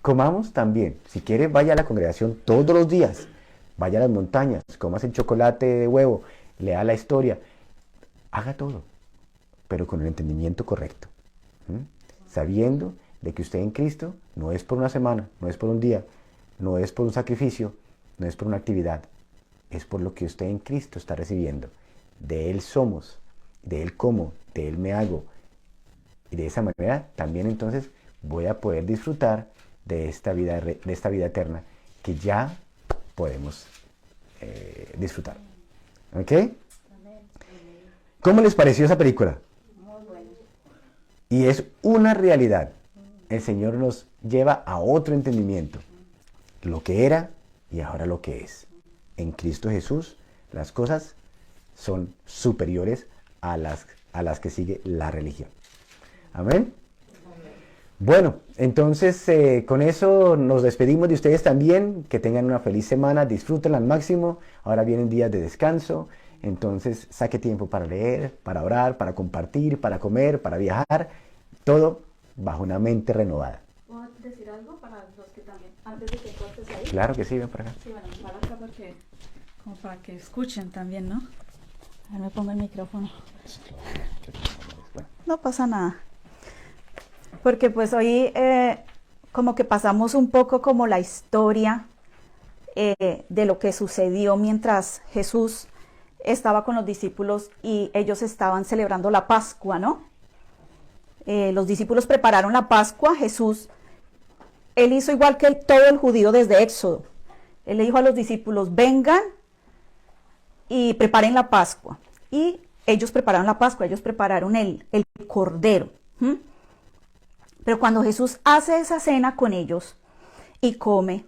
Comamos también. Si quiere, vaya a la congregación todos los días. Vaya a las montañas, comas el chocolate de huevo, lea la historia. Haga todo, pero con el entendimiento correcto. Sabiendo de que usted en Cristo no es por una semana, no es por un día, no es por un sacrificio, no es por una actividad. Es por lo que usted en Cristo está recibiendo. De Él somos, de Él como, de Él me hago. Y de esa manera también entonces voy a poder disfrutar de esta vida eterna que ya podemos disfrutar. ¿Ok? ¿Cómo les pareció esa película? Muy bueno. Y es una realidad. El Señor nos lleva a otro entendimiento. Lo que era y ahora lo que es. En Cristo Jesús las cosas son superiores a las que sigue la religión. Amén. Bueno, entonces con eso nos despedimos de ustedes también. Que tengan una feliz semana, disfrútenla al máximo. Ahora vienen días de descanso, entonces saque tiempo para leer, para orar, para compartir, para comer, para viajar. Todo bajo una mente renovada. ¿Puedo decir algo para los que también, antes de que cortes ahí? Claro que sí, ven para acá. Sí, bueno, para acá porque, como para que escuchen también, ¿no? A ver, me pongo el micrófono. No pasa nada. Porque pues hoy como que pasamos un poco como la historia de lo que sucedió mientras Jesús estaba con los discípulos y ellos estaban celebrando la Pascua, ¿no? Los discípulos prepararon la Pascua. Jesús, él hizo igual que todo el judío desde Éxodo. Él le dijo a los discípulos, vengan y preparen la Pascua. Y ellos prepararon la Pascua, ellos prepararon el cordero. Pero cuando Jesús hace esa cena con ellos y come,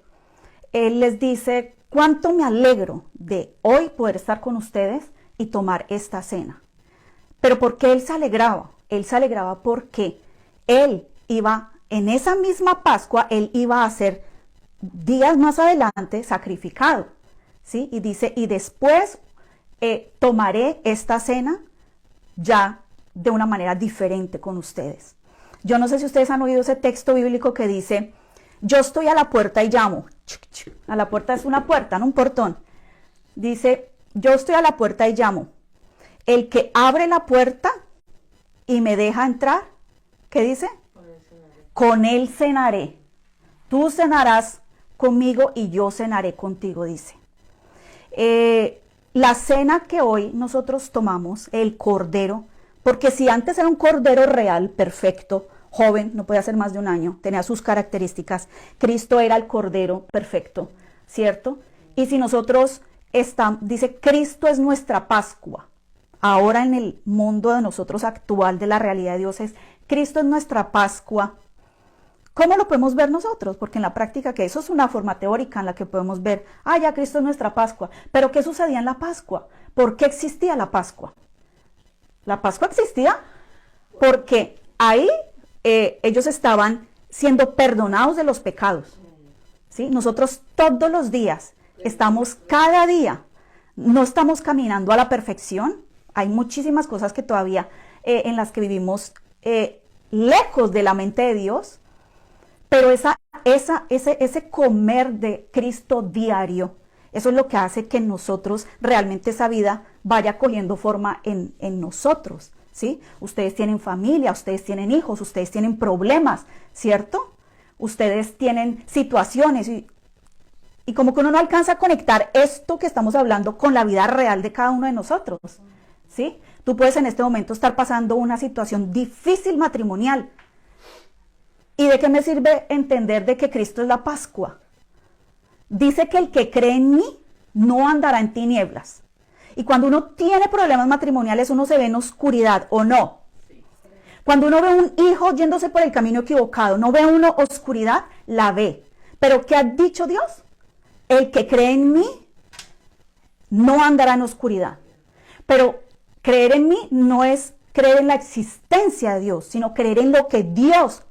Él les dice, cuánto me alegro de hoy poder estar con ustedes y tomar esta cena. Pero ¿por qué Él se alegraba? Él se alegraba porque Él iba, en esa misma Pascua, Él iba a ser días más adelante sacrificado, ¿sí? Y dice, y después tomaré esta cena ya de una manera diferente con ustedes. Yo no sé si ustedes han oído ese texto bíblico que dice, yo estoy a la puerta y llamo. A la puerta es una puerta, no un portón. Dice, yo estoy a la puerta y llamo. El que abre la puerta y me deja entrar, ¿qué dice? Con él cenaré. Tú cenarás conmigo y yo cenaré contigo, dice. La cena que hoy nosotros tomamos, el cordero, porque si antes era un cordero real, perfecto, joven, no podía ser más de un año, tenía sus características, Cristo era el cordero perfecto, ¿cierto? Y si nosotros dice, Cristo es nuestra Pascua, ahora en el mundo de nosotros actual, de la realidad de Dios, es Cristo es nuestra Pascua. ¿Cómo lo podemos ver nosotros? Porque en la práctica, que eso es una forma teórica en la que podemos ver, ya Cristo es nuestra Pascua. Pero ¿qué sucedía en la Pascua? ¿Por qué existía la Pascua? La Pascua existía porque ahí ellos estaban siendo perdonados de los pecados, ¿sí? Nosotros todos los días estamos, cada día, no estamos caminando a la perfección. Hay muchísimas cosas que todavía en las que vivimos lejos de la mente de Dios. Pero ese comer de Cristo diario, eso es lo que hace que nosotros realmente esa vida vaya cogiendo forma en nosotros, ¿sí? Ustedes tienen familia, ustedes tienen hijos, ustedes tienen problemas, ¿cierto? Ustedes tienen situaciones y como que uno no alcanza a conectar esto que estamos hablando con la vida real de cada uno de nosotros, ¿sí? Tú puedes en este momento estar pasando una situación difícil matrimonial. ¿Y de qué me sirve entender de que Cristo es la Pascua? Dice que el que cree en mí no andará en tinieblas. Y cuando uno tiene problemas matrimoniales, uno se ve en oscuridad, ¿o no? Cuando uno ve a un hijo yéndose por el camino equivocado, ¿no ve uno oscuridad? La ve. ¿Pero qué ha dicho Dios? El que cree en mí no andará en oscuridad. Pero creer en mí no es creer en la existencia de Dios, sino creer en lo que Dios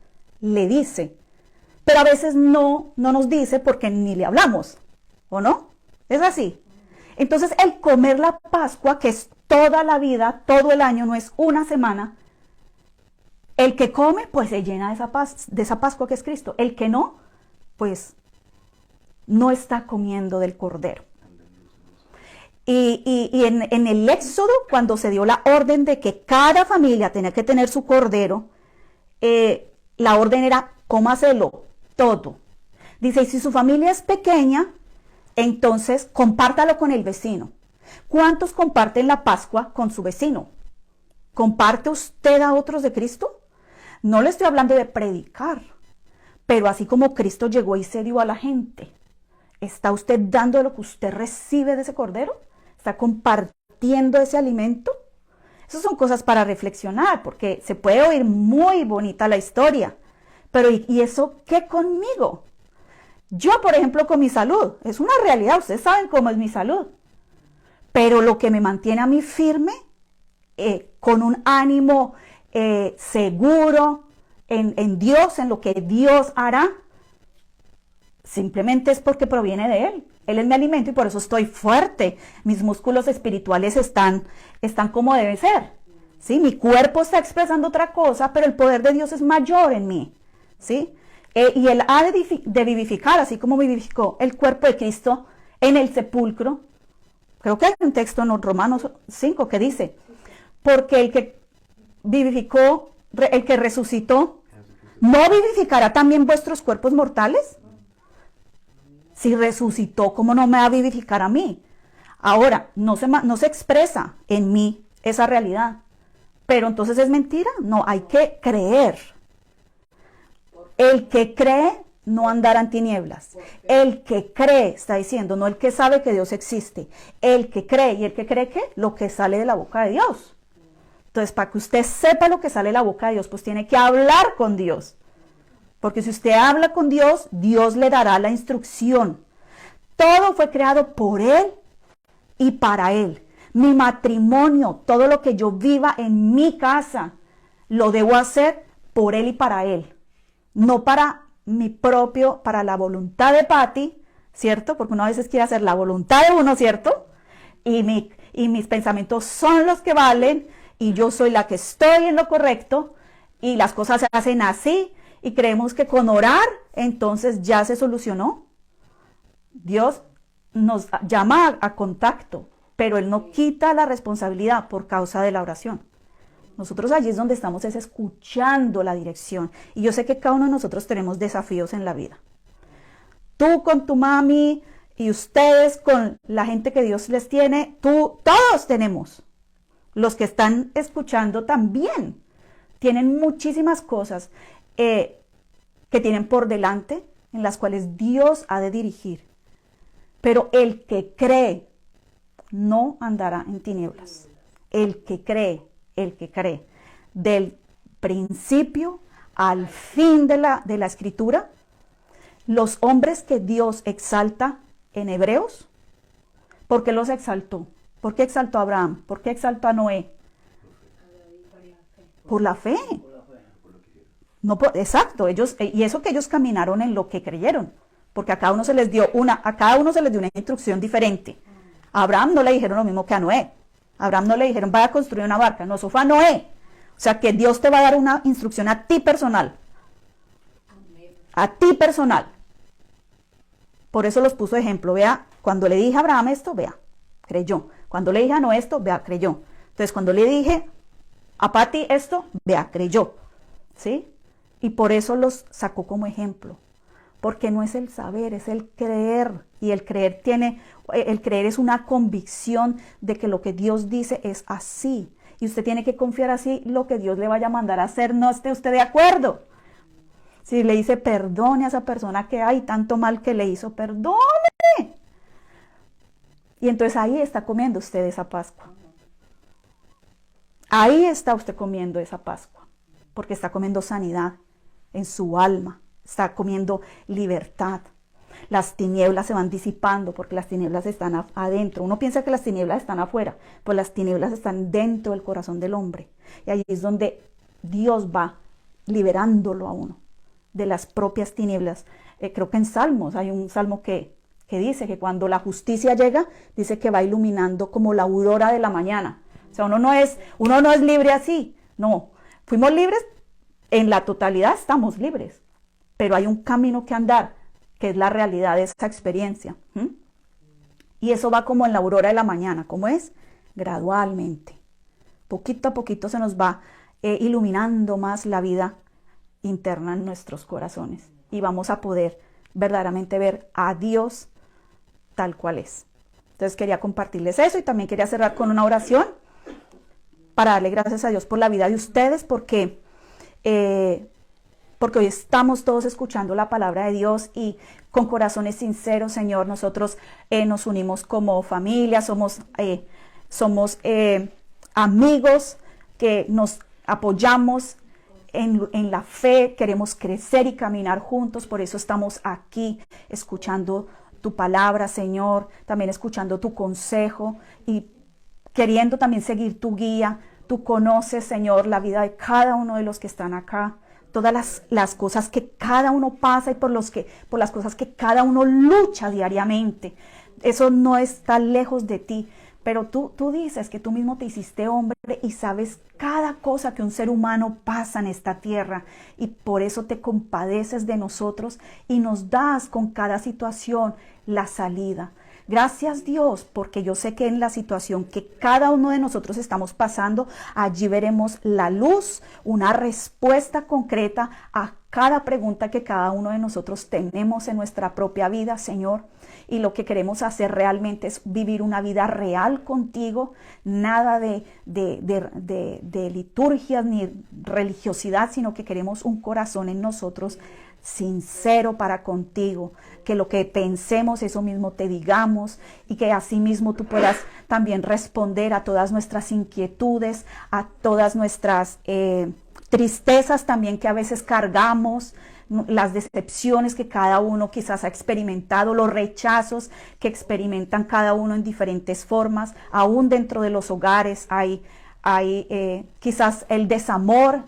le dice, pero a veces no nos dice porque ni le hablamos, ¿o no? Es así. Entonces el comer la Pascua, que es toda la vida, todo el año, no es una semana, El que come, pues se llena de esa Pascua que es Cristo. El que no, pues no está comiendo del cordero. Y en el Éxodo, cuando se dio la orden de que cada familia tenía que tener su cordero, la orden era, cómaselo todo. Dice, y si su familia es pequeña, entonces compártalo con el vecino. ¿Cuántos comparten la Pascua con su vecino? ¿Comparte usted a otros de Cristo? No le estoy hablando de predicar, pero así como Cristo llegó y se dio a la gente, ¿está usted dando lo que usted recibe de ese cordero? ¿Está compartiendo ese alimento? Esas son cosas para reflexionar, porque se puede oír muy bonita la historia, pero ¿y eso qué conmigo? Yo, por ejemplo, con mi salud, es una realidad, ustedes saben cómo es mi salud, pero lo que me mantiene a mí firme, con un ánimo seguro en Dios, en lo que Dios hará, simplemente es porque proviene de Él. Él es mi alimento y por eso estoy fuerte. Mis músculos espirituales están como debe ser. ¿Sí? Mi cuerpo está expresando otra cosa, pero el poder de Dios es mayor en mí. ¿Sí? Y Él ha de vivificar, así como vivificó el cuerpo de Cristo en el sepulcro. Creo que hay un texto en Romanos 5 que dice, porque el que vivificó, el que resucitó, ¿no vivificará también vuestros cuerpos mortales? Si resucitó, ¿cómo no me va a vivificar a mí? Ahora, no se expresa en mí esa realidad. Pero entonces es mentira. No, hay que creer. El que cree no andará en tinieblas. El que cree, está diciendo, no el que sabe que Dios existe. El que cree, ¿y el que cree qué? Lo que sale de la boca de Dios. Entonces, para que usted sepa lo que sale de la boca de Dios, pues tiene que hablar con Dios. Porque si usted habla con Dios, Dios le dará la instrucción. Todo fue creado por Él y para Él. Mi matrimonio, todo lo que yo viva en mi casa, lo debo hacer por Él y para Él. No para mi propio, para la voluntad de Patti, ¿cierto? Porque uno a veces quiere hacer la voluntad de uno, ¿cierto? Y mis pensamientos son los que valen y yo soy la que estoy en lo correcto y las cosas se hacen así. Y creemos que con orar, entonces ya se solucionó. Dios nos llama a contacto, pero Él no quita la responsabilidad por causa de la oración. Nosotros allí es donde estamos es escuchando la dirección. Y yo sé que cada uno de nosotros tenemos desafíos en la vida. Tú con tu mami y ustedes con la gente que Dios les tiene, todos tenemos. Los que están escuchando también tienen muchísimas cosas que tienen por delante, en las cuales Dios ha de dirigir. Pero el que cree no andará en tinieblas. El que cree, del principio al fin de la Escritura, los hombres que Dios exalta en Hebreos, ¿por qué los exaltó? ¿Por qué exaltó a Abraham? ¿Por qué exaltó a Noé? Por la fe. No, exacto, y eso que ellos caminaron en lo que creyeron, porque a cada uno se les dio una instrucción diferente. A Abraham no le dijeron lo mismo que a Noé. A Abraham no le dijeron, vaya a construir una barca. No, eso fue a Noé. O sea que Dios te va a dar una instrucción a ti personal. A ti personal. Por eso los puso de ejemplo. Vea, cuando le dije a Abraham esto, vea, creyó. Cuando le dije a Noé esto, vea, creyó. Entonces cuando le dije a Patti esto, vea, creyó. ¿Sí? Y por eso los sacó como ejemplo. Porque no es el saber, es el creer. Y el creer es una convicción de que lo que Dios dice es así. Y usted tiene que confiar así lo que Dios le vaya a mandar a hacer, no esté usted de acuerdo. Si le dice perdone a esa persona que hay tanto mal que le hizo, perdone. Y entonces ahí está comiendo usted esa Pascua. Ahí está usted comiendo esa Pascua. Porque está comiendo sanidad en su alma. Está comiendo libertad. Las tinieblas se van disipando porque las tinieblas están adentro. Uno piensa que las tinieblas están afuera, pues las tinieblas están dentro del corazón del hombre. Y ahí es donde Dios va liberándolo a uno de las propias tinieblas. Creo que en Salmos hay un salmo que dice que cuando la justicia llega, dice que va iluminando como la aurora de la mañana. O sea, uno no es libre así. No, fuimos libres en la totalidad estamos libres, pero hay un camino que andar, que es la realidad de esa experiencia. Y eso va como en la aurora de la mañana, ¿cómo es? Gradualmente. Poquito a poquito se nos va iluminando más la vida interna en nuestros corazones y vamos a poder verdaderamente ver a Dios tal cual es. Entonces quería compartirles eso y también quería cerrar con una oración para darle gracias a Dios por la vida de ustedes, porque hoy estamos todos escuchando la palabra de Dios y con corazones sinceros, Señor, nosotros nos unimos como familia, somos amigos que nos apoyamos en la fe, queremos crecer y caminar juntos, por eso estamos aquí escuchando tu palabra, Señor, también escuchando tu consejo y queriendo también seguir tu guía. Tú conoces, Señor, la vida de cada uno de los que están acá, todas las cosas que cada uno pasa y por las cosas que cada uno lucha diariamente. Eso no está lejos de ti. Pero tú dices que tú mismo te hiciste hombre y sabes cada cosa que un ser humano pasa en esta tierra y por eso te compadeces de nosotros y nos das con cada situación la salida. Gracias Dios, porque yo sé que en la situación que cada uno de nosotros estamos pasando, allí veremos la luz, una respuesta concreta a cada pregunta que cada uno de nosotros tenemos en nuestra propia vida, Señor. Y lo que queremos hacer realmente es vivir una vida real contigo, nada de liturgias ni religiosidad, sino que queremos un corazón en nosotros sincero para contigo, que lo que pensemos eso mismo te digamos y que así mismo tú puedas también responder a todas nuestras inquietudes, a todas nuestras tristezas también que a veces cargamos, las decepciones que cada uno quizás ha experimentado, los rechazos que experimentan cada uno en diferentes formas, aún dentro de los hogares hay quizás el desamor,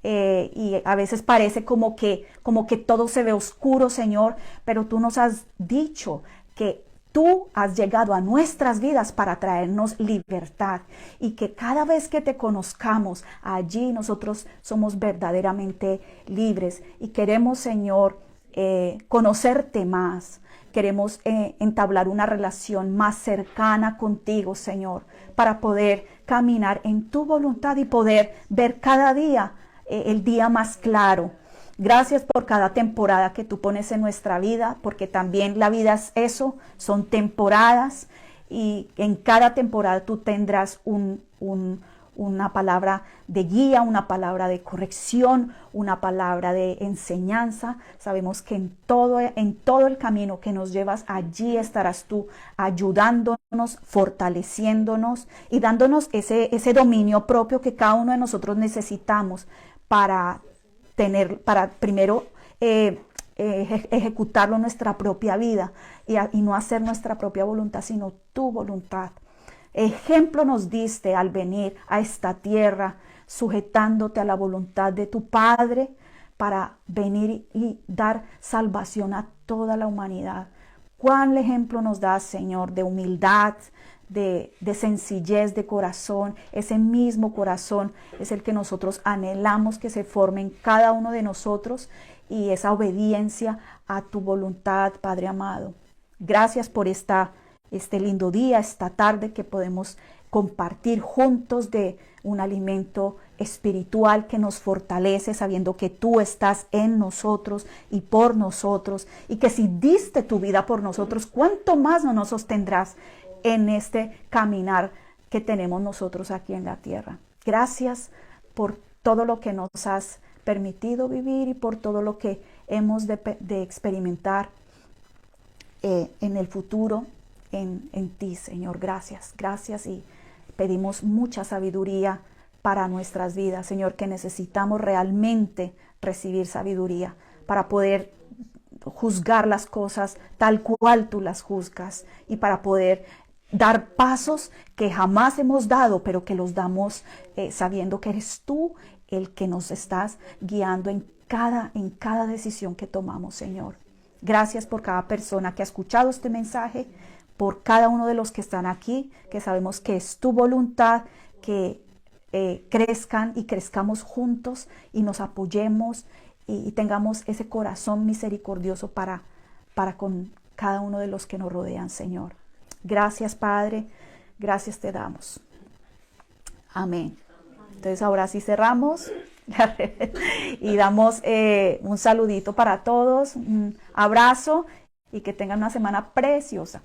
y a veces parece como que todo se ve oscuro, Señor, pero tú nos has dicho que tú has llegado a nuestras vidas para traernos libertad y que cada vez que te conozcamos, allí nosotros somos verdaderamente libres y queremos, Señor, conocerte más. Queremos entablar una relación más cercana contigo, Señor, para poder caminar en tu voluntad y poder ver cada día el día más claro. Gracias por cada temporada que tú pones en nuestra vida, porque también la vida es eso, son temporadas y en cada temporada tú tendrás una palabra de guía, una palabra de corrección, una palabra de enseñanza. Sabemos que en todo el camino que nos llevas, allí estarás tú ayudándonos, fortaleciéndonos y dándonos ese dominio propio que cada uno de nosotros necesitamos para primero ejecutarlo en nuestra propia vida y no hacer nuestra propia voluntad, sino tu voluntad. Ejemplo nos diste al venir a esta tierra, sujetándote a la voluntad de tu Padre para venir y dar salvación a toda la humanidad. ¿Cuál ejemplo nos das, Señor, de humildad, de sencillez de corazón? Ese mismo corazón es el que nosotros anhelamos que se forme en cada uno de nosotros y esa obediencia a tu voluntad, Padre amado. Gracias por este lindo día, esta tarde que podemos compartir juntos de un alimento espiritual que nos fortalece, sabiendo que tú estás en nosotros y por nosotros, y que si diste tu vida por nosotros, ¿cuánto más no nos sostendrás en este caminar que tenemos nosotros aquí en la tierra? Gracias por todo lo que nos has permitido vivir y por todo lo que hemos de experimentar en el futuro en ti, Señor. Gracias y pedimos mucha sabiduría para nuestras vidas, Señor, que necesitamos realmente recibir sabiduría para poder juzgar las cosas tal cual tú las juzgas y para poder dar pasos que jamás hemos dado, pero que los damos sabiendo que eres tú el que nos estás guiando en cada decisión que tomamos, Señor. Gracias por cada persona que ha escuchado este mensaje, por cada uno de los que están aquí, que sabemos que es tu voluntad, que crezcan y crezcamos juntos y nos apoyemos y tengamos ese corazón misericordioso para con cada uno de los que nos rodean, Señor. Gracias, Padre, gracias te damos. Amén. Entonces ahora sí cerramos y damos un saludito para todos, un abrazo y que tengan una semana preciosa.